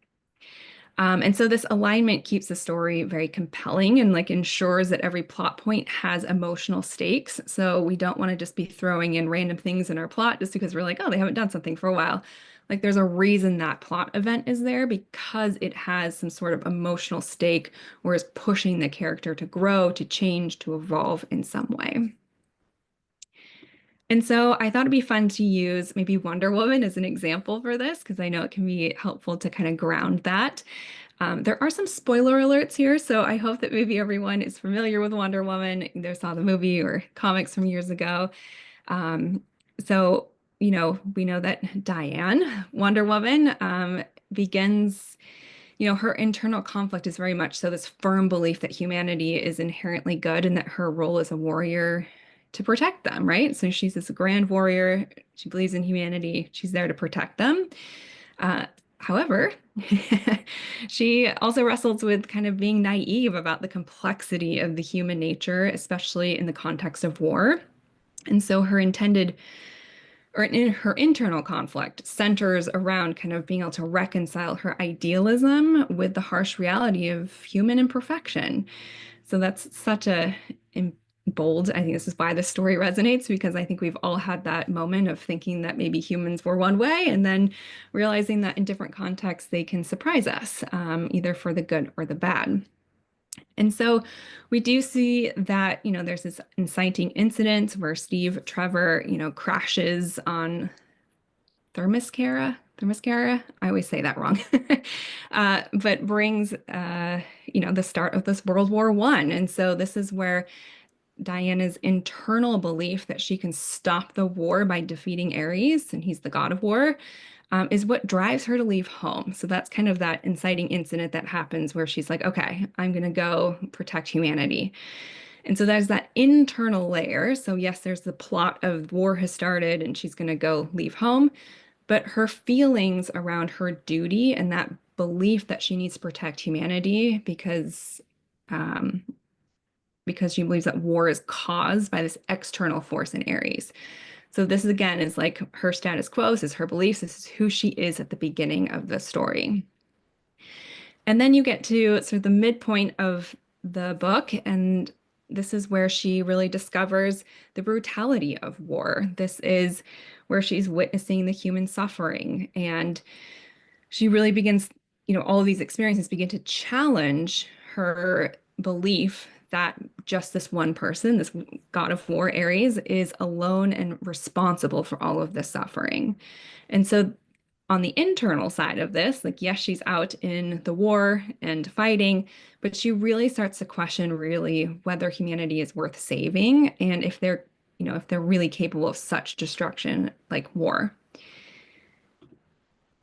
And so this alignment keeps the story very compelling and like ensures that every plot point has emotional stakes. So we don't want to just be throwing in random things in our plot just because we're like, oh, they haven't done something for a while. Like there's a reason that plot event is there, because it has some sort of emotional stake or is pushing the character to grow, to change, to evolve in some way. And so I thought it'd be fun to use maybe Wonder Woman as an example for this, because I know it can be helpful to kind of ground that. There are some spoiler alerts here, so I hope that maybe everyone is familiar with Wonder Woman, either saw the movie or comics from years ago. So, we know that Diane, Wonder Woman, begins, her internal conflict is very much so this firm belief that humanity is inherently good and that her role as a warrior to protect them, right? So she's this grand warrior. She believes in humanity. She's there to protect them. However, she also wrestles with kind of being naive about the complexity of the human nature, especially in the context of war. And so her internal conflict centers around kind of being able to reconcile her idealism with the harsh reality of human imperfection. So that's such a bold. I think this is why the story resonates, because I think we've all had that moment of thinking that maybe humans were one way and then realizing that in different contexts they can surprise us, either for the good or the bad. And so we do see that, there's this inciting incident where Steve Trevor, crashes on Thermoscara. I always say that wrong. But brings, the start of this World War I. And so this is where Diana's internal belief that she can stop the war by defeating Ares, and he's the god of war, is what drives her to leave home. So that's kind of that inciting incident that happens where she's like, okay, I'm going to go protect humanity. And so there's that internal layer. So yes, there's the plot of war has started and she's going to go leave home, but her feelings around her duty and that belief that she needs to protect humanity because she believes that war is caused by this external force in Ares. So this again is like her status quo, this is her beliefs, this is who she is at the beginning of the story. And then you get to sort of the midpoint of the book, and this is where she really discovers the brutality of war. This is where she's witnessing the human suffering, and she really begins, all of these experiences begin to challenge her belief that just this one person, this god of war, Ares, is alone and responsible for all of this suffering. And so on the internal side of this, like, yes, she's out in the war and fighting, but she really starts to question really whether humanity is worth saving and if they're really capable of such destruction like war.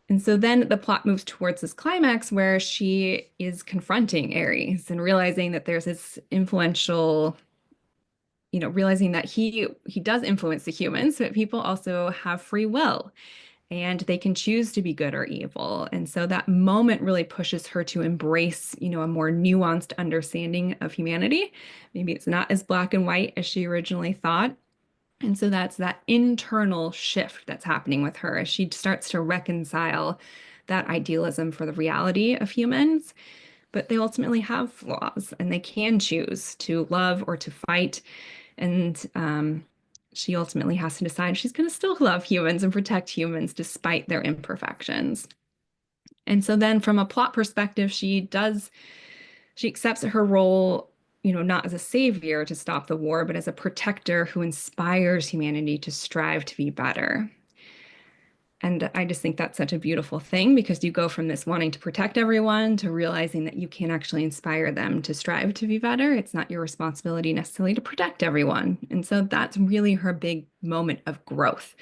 And so then the plot moves towards this climax where she is confronting Ares and realizing that there's this influential, realizing that he does influence the humans, but people also have free will. and they can choose to be good or evil. And so that moment really pushes her to embrace, a more nuanced understanding of humanity. Maybe it's not as black and white as she originally thought. And so that's that internal shift that's happening with her as she starts to reconcile that idealism for the reality of humans. But they ultimately have flaws and they can choose to love or to fight. And she ultimately has to decide she's going to still love humans and protect humans despite their imperfections. And so then from a plot perspective, she accepts her role, not as a savior to stop the war, but as a protector who inspires humanity to strive to be better. And I just think that's such a beautiful thing because you go from this wanting to protect everyone to realizing that you can actually inspire them to strive to be better. It's not your responsibility necessarily to protect everyone. And so that's really her big moment of growth.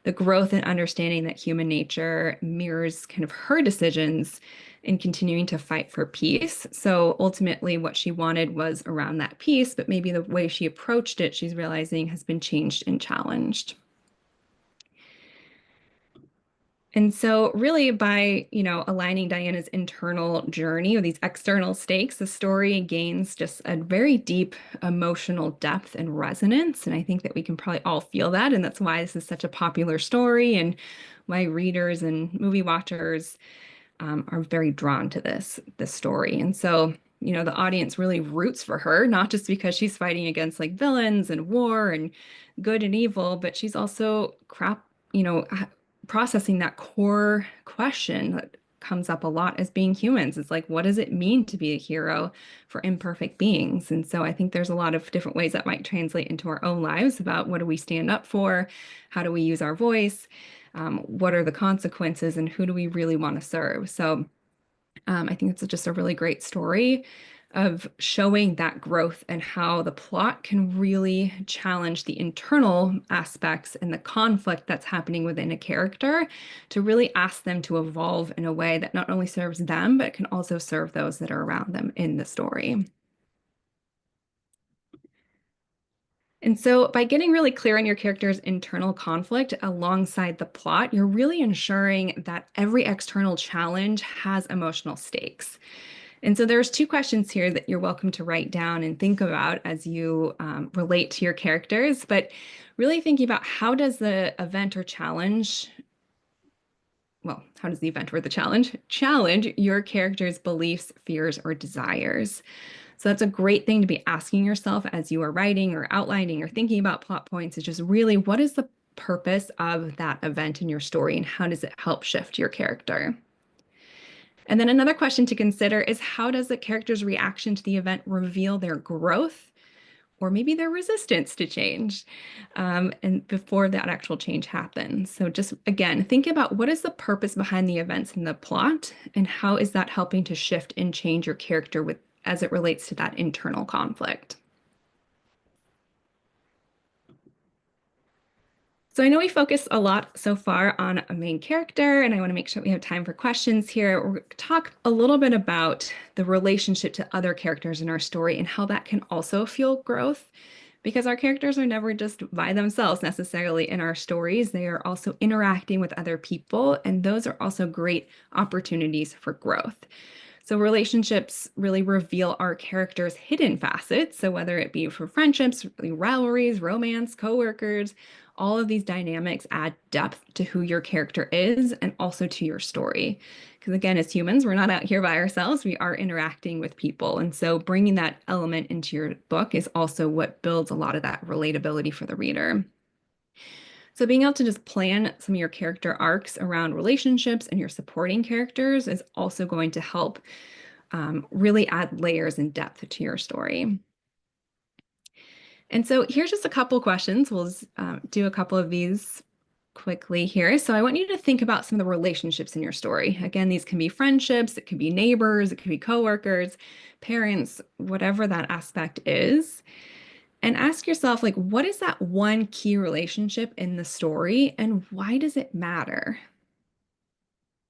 The growth in understanding that human nature mirrors kind of her decisions in continuing to fight for peace. So ultimately, what she wanted was around that peace, but maybe the way she approached it, she's realizing has been changed and challenged. And so really by, aligning Diana's internal journey or these external stakes, the story gains just a very deep emotional depth and resonance. And I think that we can probably all feel that. And that's why this is such a popular story and why readers and movie watchers are very drawn to this story. And so, the audience really roots for her, not just because she's fighting against like villains and war and good and evil, but she's also processing that core question that comes up a lot as being humans. It's like, what does it mean to be a hero for imperfect beings? And so I think there's a lot of different ways that might translate into our own lives about what do we stand up for? How do we use our voice? What are the consequences and who do we really want to serve? So I think it's just a really great story of showing that growth and how the plot can really challenge the internal aspects and the conflict that's happening within a character to really ask them to evolve in a way that not only serves them, but can also serve those that are around them in the story. And so by getting really clear on your character's internal conflict alongside the plot, you're really ensuring that every external challenge has emotional stakes. And so there's two questions here that you're welcome to write down and think about as you relate to your characters, but really thinking about how does the event or challenge, how does the event or the challenge your character's beliefs, fears, or desires? So that's a great thing to be asking yourself as you are writing or outlining or thinking about plot points is just really what is the purpose of that event in your story and how does it help shift your character? And then another question to consider is how does the character's reaction to the event reveal their growth or maybe their resistance to change and before that actual change happens. So just again, think about what is the purpose behind the events in the plot and how is that helping to shift and change your character as it relates to that internal conflict. So I know we focused a lot so far on a main character, and I want to make sure we have time for questions here. We're going to talk a little bit about the relationship to other characters in our story and how that can also fuel growth, because our characters are never just by themselves necessarily in our stories. They are also interacting with other people, and those are also great opportunities for growth. So relationships really reveal our characters' hidden facets. So whether it be for friendships, rivalries, romance, coworkers, all of these dynamics add depth to who your character is and also to your story. Because again, as humans, we're not out here by ourselves. We are interacting with people. And so bringing that element into your book is also what builds a lot of that relatability for the reader. So being able to just plan some of your character arcs around relationships and your supporting characters is also going to help really add layers and depth to your story. And so here's just a couple questions. We'll do a couple of these quickly here. So I want you to think about some of the relationships in your story. Again, these can be friendships, it could be neighbors, it could be coworkers, parents, whatever that aspect is. And ask yourself, like, what is that one key relationship in the story and why does it matter?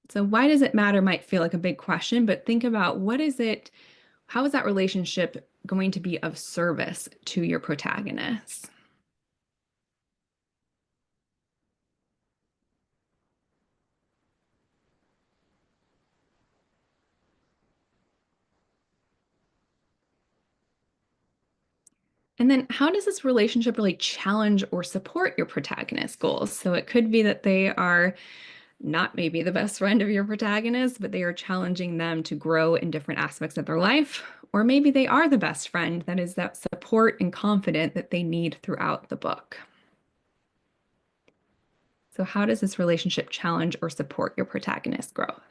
So why does it matter might feel like a big question, but think about how is that relationship going to be of service to your protagonist? And then how does this relationship really challenge or support your protagonist's goals? So it could be that they are not maybe the best friend of your protagonist, but they are challenging them to grow in different aspects of their life. Or maybe they are the best friend that is that support and confident that they need throughout the book. So how does this relationship challenge or support your protagonist's growth?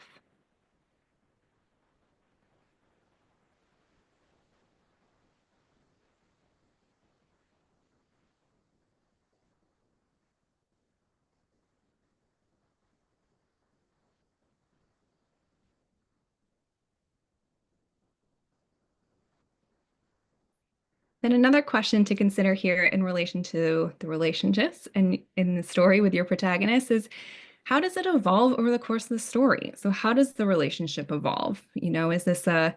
Then another question to consider here in relation to the relationships and in the story with your protagonist is, how does it evolve over the course of the story? So how does the relationship evolve? Is this a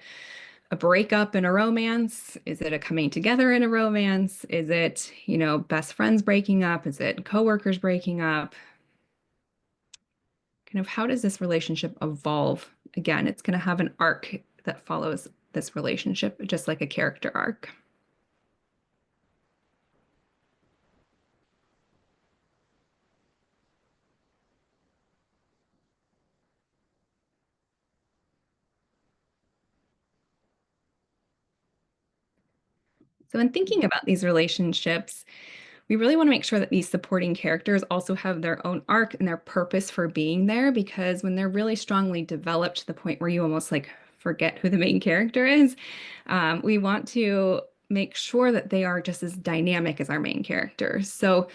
breakup in a romance? Is it a coming together in a romance? Is it, best friends breaking up? Is it coworkers breaking up? Kind of how does this relationship evolve? Again, it's going to have an arc that follows this relationship, just like a character arc. So in thinking about these relationships, we really want to make sure that these supporting characters also have their own arc and their purpose for being there, because when they're really strongly developed to the point where you almost like forget who the main character is, we want to make sure that they are just as dynamic as our main characters. So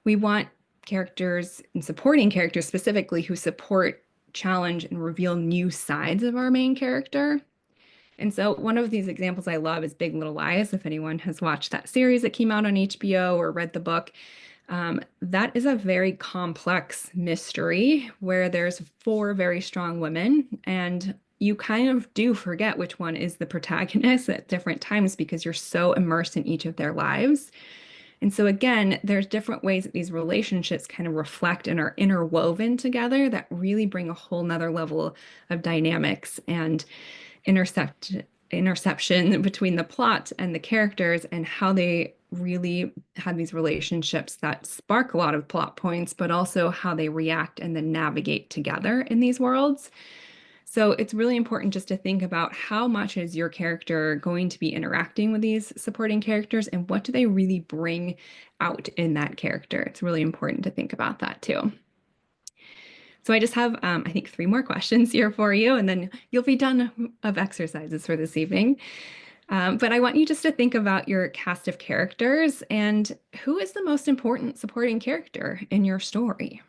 we want characters and supporting characters specifically who support, challenge, and reveal new sides of our main character. And so one of these examples I love is Big Little Lies. If anyone has watched that series that came out on HBO or read the book, that is a very complex mystery where there's 4 very strong women, and you kind of do forget which one is the protagonist at different times because you're so immersed in each of their lives. And so again, there's different ways that these relationships kind of reflect and are interwoven together that really bring a whole nother level of dynamics and interception between the plot and the characters, and how they really have these relationships that spark a lot of plot points, but also how they react and then navigate together in these worlds. So it's really important just to think about how much is your character going to be interacting with these supporting characters, and what do they really bring out in that character. It's really important to think about that too. So I just have, I think, 3 more questions here for you, and then you'll be done of exercises for this evening. But I want you just to think about your cast of characters and who is the most important supporting character in your story.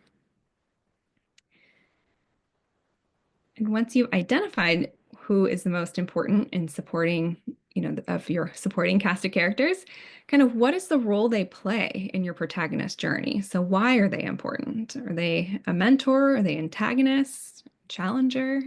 And once you've identified who is the most important in supporting, of your supporting cast of characters, kind of what is the role they play in your protagonist journey? So why are they important? Are they a mentor? Are they antagonists? Challenger?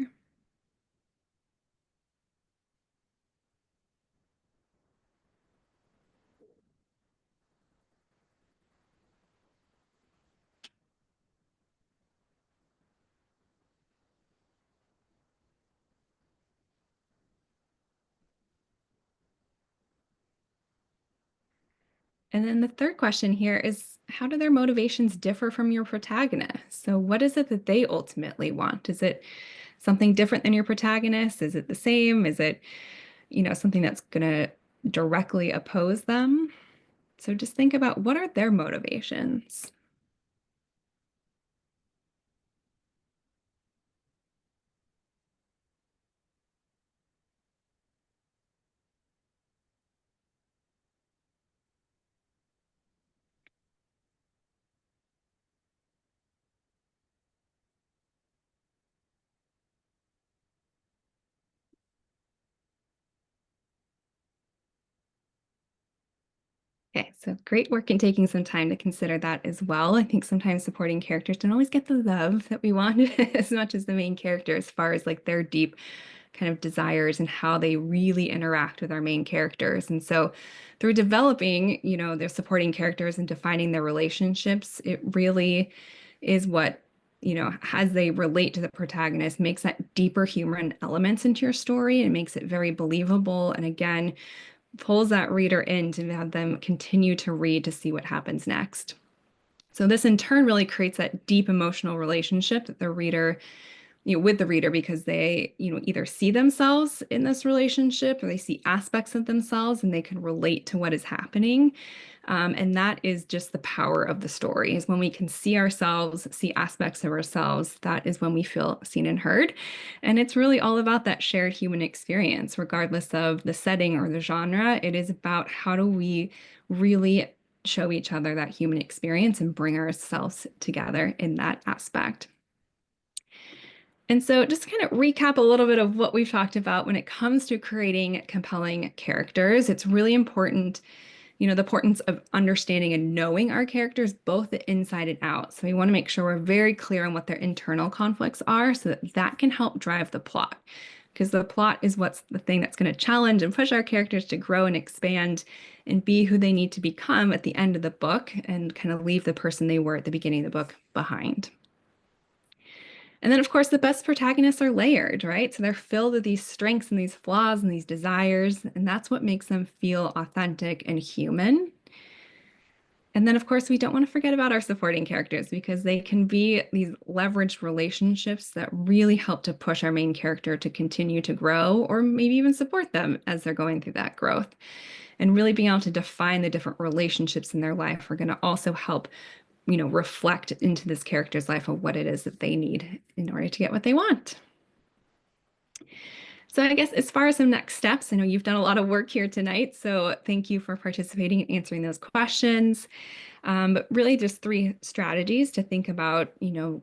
And then the third question here is, how do their motivations differ from your protagonist? So what is it that they ultimately want? Is it something different than your protagonist? Is it the same? Is it, something that's going to directly oppose them? So just think about, what are their motivations? Okay, so great work in taking some time to consider that as well. I think sometimes supporting characters don't always get the love that we want as much as the main character, as far as like their deep kind of desires and how they really interact with our main characters. And so through developing, their supporting characters and defining their relationships, it really is what, as they relate to the protagonist, makes that deeper human elements into your story and makes it very believable. And again, pulls that reader in to have them continue to read to see what happens next. So this in turn really creates that deep emotional relationship that the reader, with the reader, because they, either see themselves in this relationship or they see aspects of themselves and they can relate to what is happening. And that is just the power of the story, is when we can see ourselves, see aspects of ourselves, that is when we feel seen and heard. And it's really all about that shared human experience, regardless of the setting or the genre. It is about how do we really show each other that human experience and bring ourselves together in that aspect. And so just to kind of recap a little bit of what we've talked about when it comes to creating compelling characters, it's really important, the importance of understanding and knowing our characters, both the inside and out. So we want to make sure we're very clear on what their internal conflicts are so that that can help drive the plot. Because the plot is what's the thing that's going to challenge and push our characters to grow and expand and be who they need to become at the end of the book and kind of leave the person they were at the beginning of the book behind. And then, of course, the best protagonists are layered, right? So they're filled with these strengths and these flaws and these desires, and that's what makes them feel authentic and human. And then, of course, we don't want to forget about our supporting characters, because they can be these leveraged relationships that really help to push our main character to continue to grow, or maybe even support them as they're going through that growth. And really being able to define the different relationships in their life are going to also help reflect into this character's life of what it is that they need in order to get what they want. So I guess as far as some next steps, I know you've done a lot of work here tonight, so thank you for participating and answering those questions. But really just 3 strategies to think about,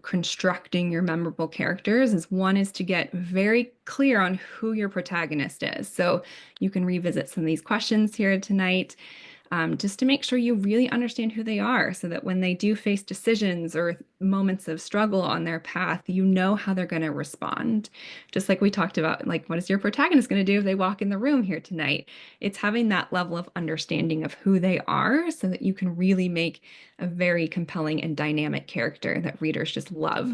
constructing your memorable characters is one is to get very clear on who your protagonist is. So you can revisit some of these questions here tonight. Just to make sure you really understand who they are so that when they do face decisions or moments of struggle on their path, you know how they're going to respond. Just like we talked about, like, what is your protagonist going to do if they walk in the room here tonight? It's having that level of understanding of who they are so that you can really make a very compelling and dynamic character that readers just love.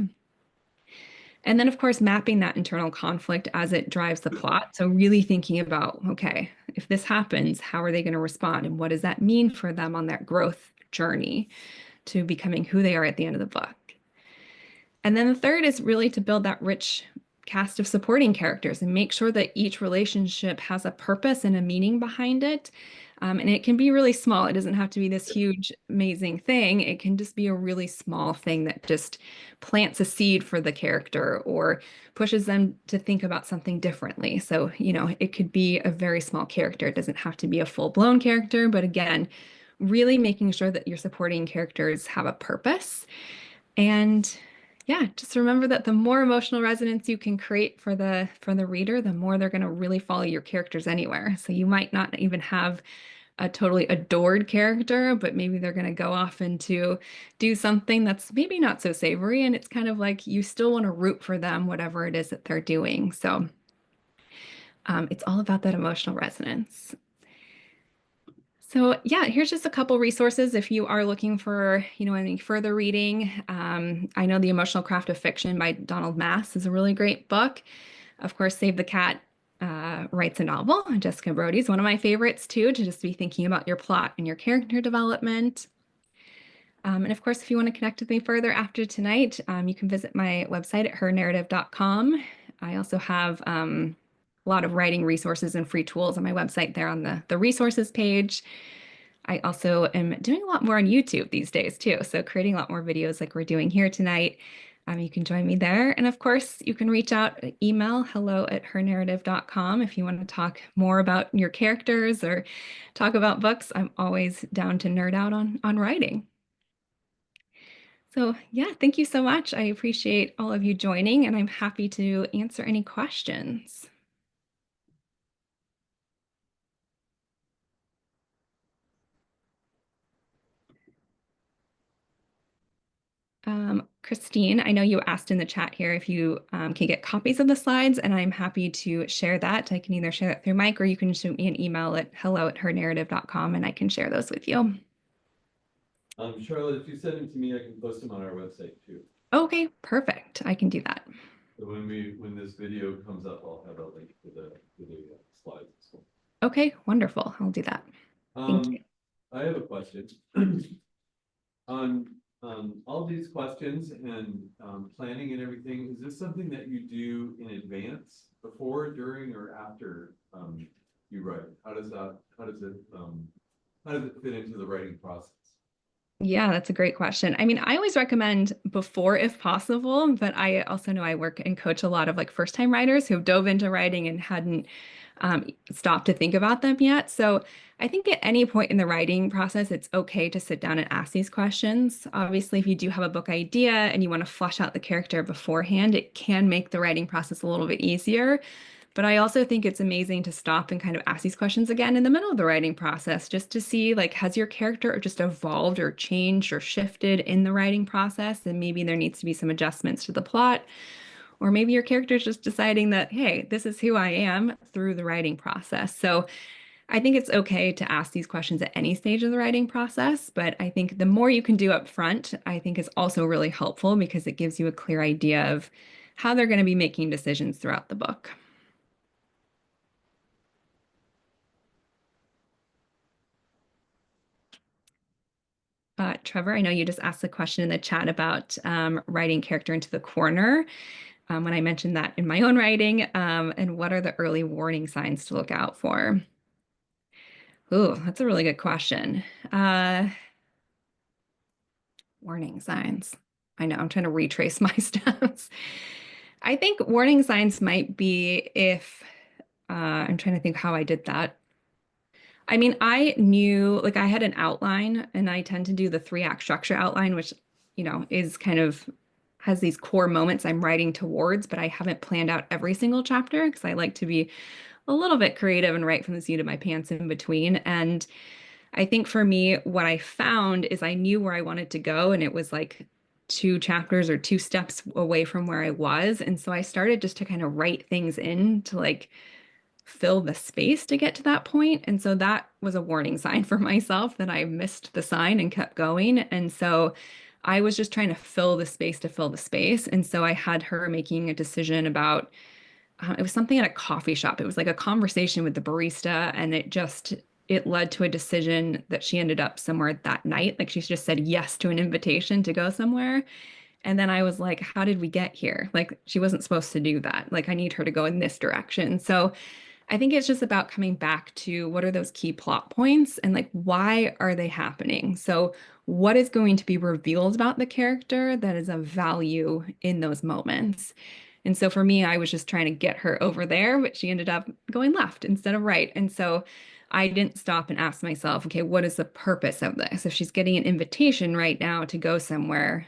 And then, of course, mapping that internal conflict as it drives the plot. So really thinking about, okay, if this happens, how are they going to respond? And what does that mean for them on that growth journey to becoming who they are at the end of the book? And then the third is really to build that rich cast of supporting characters and make sure that each relationship has a purpose and a meaning behind it. And it can be really small. It doesn't have to be this huge, amazing thing. It can just be a really small thing that just plants a seed for the character or pushes them to think about something differently. So, it could be a very small character. It doesn't have to be a full-blown character, but again, really making sure that your supporting characters have a purpose. And yeah, just remember that the more emotional resonance you can create for the reader, the more they're going to really follow your characters anywhere. So you might not even have a totally adored character, but maybe they're going to go off and to do something that's maybe not so savory. And it's kind of like you still want to root for them, whatever it is that they're doing. So it's all about that emotional resonance. So yeah, here's just a couple resources if you are looking for, any further reading. I know The Emotional Craft of Fiction by Donald Mass is a really great book. Of course, Save the Cat writes a novel. Jessica Brody is one of my favorites too, to just be thinking about your plot and your character development. And of course, if you want to connect with me further after tonight, you can visit my website at hernarrative.com. I also have a lot of writing resources and free tools on my website there on the resources page. I also am doing a lot more on YouTube these days too. So creating a lot more videos like we're doing here tonight. You can join me there. And of course, you can reach out, email hello@hernarrative.com if you want to talk more about your characters or talk about books. I'm always down to nerd out on writing. So yeah, thank you so much. I appreciate all of you joining, and I'm happy to answer any questions. Christine, I know you asked in the chat here if you can get copies of the slides, and I'm happy to share that. I can either share that through Mike, or you can shoot me an email at hello@hernarrative.com, and I can share those with you. Charlotte, if you send them to me, I can post them on our website too. Okay, perfect. I can do that. So when this video comes up, I'll have a link to the slides as well. Okay, wonderful. I'll do that. Thank you. I have a question. On, all these questions and, planning and everything, is this something that you do in advance, before, during, or after, you write? How does it fit into the writing process? Yeah, that's a great question. I mean, I always recommend before if possible, but I also know I work and coach a lot of like first-time writers who have dove into writing and hadn't stopped to think about them yet. So I think at any point in the writing process, it's okay to sit down and ask these questions. Obviously, if you do have a book idea and you want to flesh out the character beforehand, it can make the writing process a little bit easier. But I also think it's amazing to stop and kind of ask these questions again in the middle of the writing process, just to see like, has your character just evolved or changed or shifted in the writing process? And maybe there needs to be some adjustments to the plot. Or maybe your character is just deciding that, hey, this is who I am through the writing process. So I think it's okay to ask these questions at any stage of the writing process. But I think the more you can do up front, I think is also really helpful because it gives you a clear idea of how they're going to be making decisions throughout the book. Trevor, I know you just asked a question in the chat about writing character into the corner. When I mentioned that in my own writing, and what are the early warning signs to look out for? Ooh, that's a really good question. Warning signs. I know, I'm trying to retrace my steps. I think warning signs might be if, I'm trying to think how I did that. I mean, I knew, like I had an outline and I tend to do the 3-act structure outline, which, is kind of has these core moments I'm writing towards, but I haven't planned out every single chapter because I like to be a little bit creative and write from the seat of my pants in between. And I think for me, what I found is I knew where I wanted to go, and it was like 2 chapters or 2 steps away from where I was. And so I started just to kind of write things in to like fill the space to get to that point. And so that was a warning sign for myself that I missed the sign and kept going. And so I was just trying to fill the space to fill the space. And so I had her making a decision about it was something at a coffee shop. It was like a conversation with the barista, and it led to a decision that she ended up somewhere that night. Like she just said yes to an invitation to go somewhere. And then I was like, how did we get here? Like she wasn't supposed to do that. Like I need her to go in this direction. So I think it's just about coming back to what are those key plot points and like why are they happening? So what is going to be revealed about the character that is of value in those moments? And so for me, I was just trying to get her over there, but she ended up going left instead of right. And so I didn't stop and ask myself, okay, what is the purpose of this? If she's getting an invitation right now to go somewhere,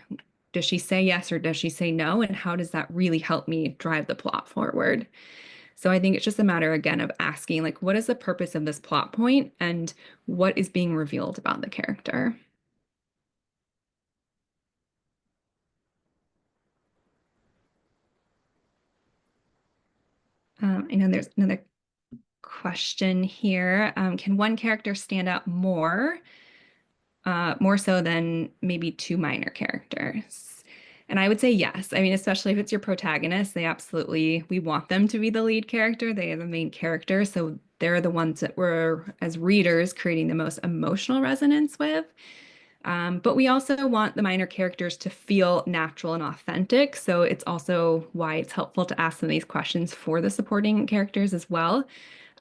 does she say yes or does she say no? And how does that really help me drive the plot forward? So I think it's just a matter, again, of asking, like, what is the purpose of this plot point and what is being revealed about the character? I know there's another question here. Can one character stand out more so than maybe 2 minor characters? And I would say yes. I mean, especially if it's your protagonist, we want them to be the lead character. They are the main character. So they're the ones that we're, as readers, creating the most emotional resonance with. But we also want the minor characters to feel natural and authentic. So it's also why it's helpful to ask them these questions for the supporting characters as well.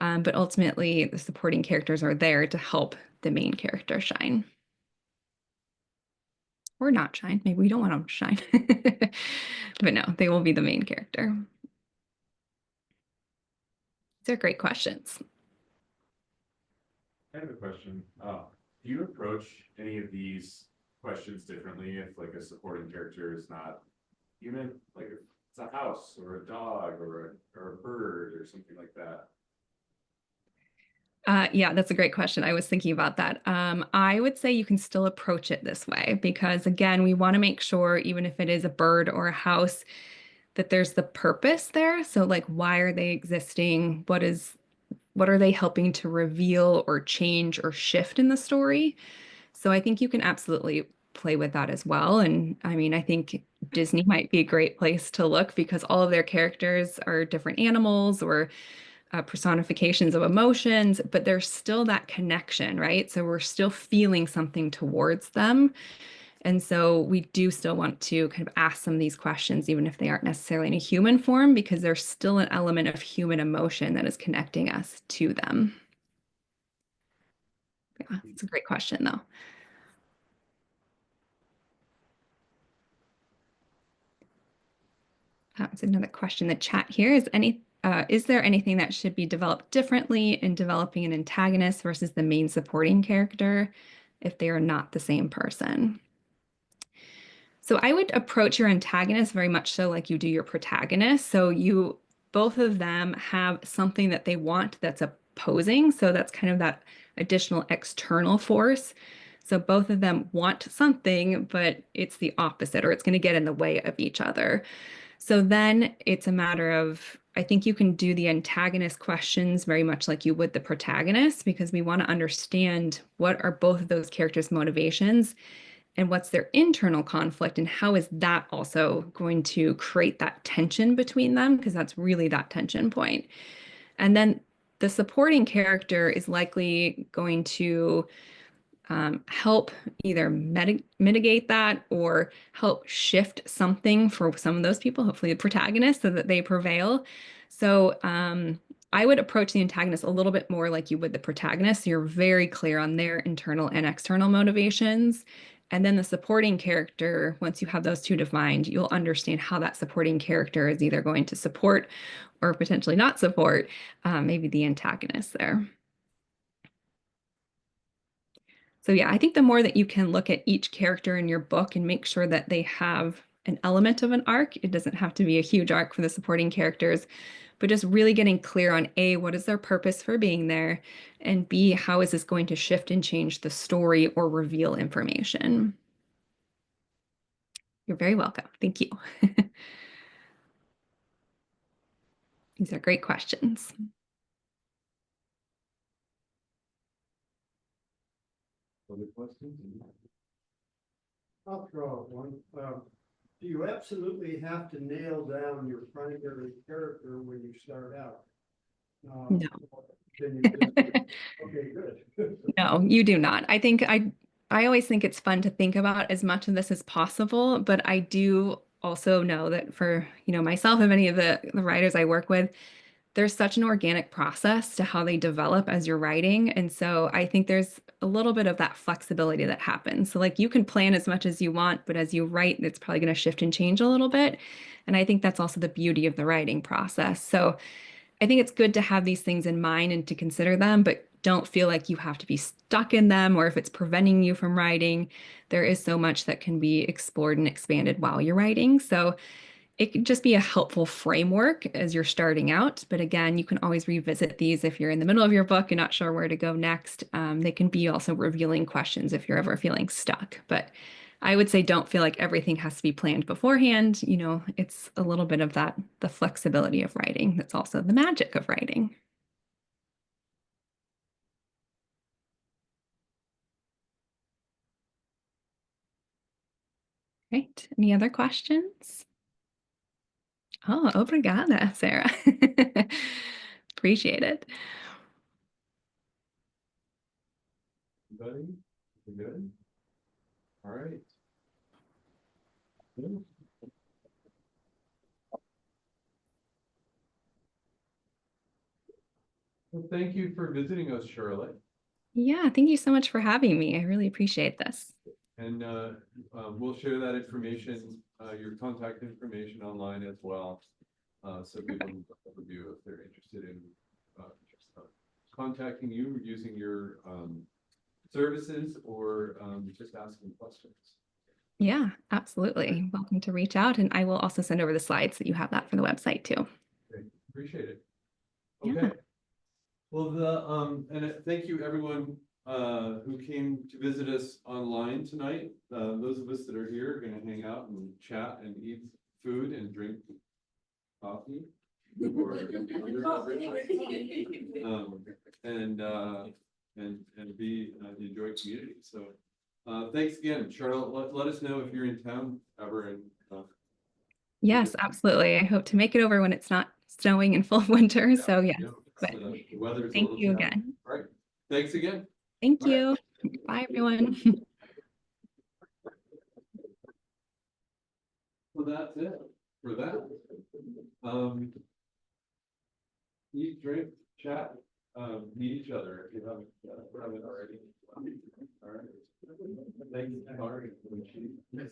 But ultimately, the supporting characters are there to help the main character shine. Or not shine. Maybe we don't want them to shine. But no, they will be the main character. These are great questions. I have a question. Do you approach any of these questions differently if like a supporting character is not human? Like if it's a house or a dog or a bird or something like that? Yeah, that's a great question. I was thinking about that. I would say you can still approach it this way because, again, we want to make sure, even if it is a bird or a house, that there's the purpose there. So, like, why are they existing? What are they helping to reveal or change or shift in the story? So, I think you can absolutely play with that as well. And I mean, I think Disney might be a great place to look because all of their characters are different animals or personifications of emotions, but there's still that connection, right? So we're still feeling something towards them. And so we do still want to kind of ask some of these questions, even if they aren't necessarily in a human form, because there's still an element of human emotion that is connecting us to them. Yeah, it's a great question, though. It's another question in the chat here. Is there anything that should be developed differently in developing an antagonist versus the main supporting character if they are not the same person? So I would approach your antagonist very much so like you do your protagonist. So both of them have something that they want that's opposing. So that's kind of that additional external force. So both of them want something, but it's the opposite, or it's going to get in the way of each other. So then it's a matter of, I think you can do the antagonist questions very much like you would the protagonist, because we want to understand what are both of those characters' motivations and what's their internal conflict, and how is that also going to create that tension between them, because that's really that tension point. And then the supporting character is likely going to help either mitigate that or help shift something for some of those people, hopefully the protagonist, so that they prevail. So I would approach the antagonist a little bit more like you would the protagonist. So you're very clear on their internal and external motivations. And then the supporting character, once you have those two defined, you'll understand how that supporting character is either going to support or potentially not support maybe the antagonist there. So yeah, I think the more that you can look at each character in your book and make sure that they have an element of an arc, it doesn't have to be a huge arc for the supporting characters, but just really getting clear on A, what is their purpose for being there? And B, how is this going to shift and change the story or reveal information? You're very welcome. Thank you. These are great questions. Other questions? I'll throw out one. Do you absolutely have to nail down your primary character when you start out? No. Then you just, okay, good. No, you do not. I always think it's fun to think about as much of this as possible, but I do also know that for, myself and many of the writers I work with, there's such an organic process to how they develop as you're writing. And so I think there's a little bit of that flexibility that happens. So like you can plan as much as you want, but as you write, it's probably going to shift and change a little bit. And I think that's also the beauty of the writing process. So I think it's good to have these things in mind and to consider them, but don't feel like you have to be stuck in them, or if it's preventing you from writing. There is so much that can be explored and expanded while you're writing. So it can just be a helpful framework as you're starting out. But again, you can always revisit these if you're in the middle of your book and not sure where to go next. They can be also revealing questions if you're ever feeling stuck. But I would say don't feel like everything has to be planned beforehand. It's a little bit of the flexibility of writing. That's also the magic of writing. Right. Any other questions? Oh, obrigada, Sarah. Appreciate it. Anybody? You good? All right. Good. Well, thank you for visiting us, Charlotte. Yeah, thank you so much for having me. I really appreciate this. And we'll share that information, your contact information online as well. So people can review if they're interested in contacting you, using your services, or just asking questions. Yeah, absolutely. Welcome to reach out, and I will also send over the slides that you have that for the website too. Great. Appreciate it. Yeah. Okay. Well, thank you everyone who came to visit us online tonight. Those of us that are here are going to hang out and chat and eat food and drink coffee before and enjoy community. So thanks again, Charlotte. Let us know if you're in town ever. And yes, absolutely. I hope to make it over when it's not snowing in full winter. So yes, But The weather's a thank little you challenging. again. Right, thanks again. Thank All right. you. Bye, everyone. So that's it for that. Eat, drink, chat, meet each other if you haven't already. All right. Thank you. Sorry. Yes,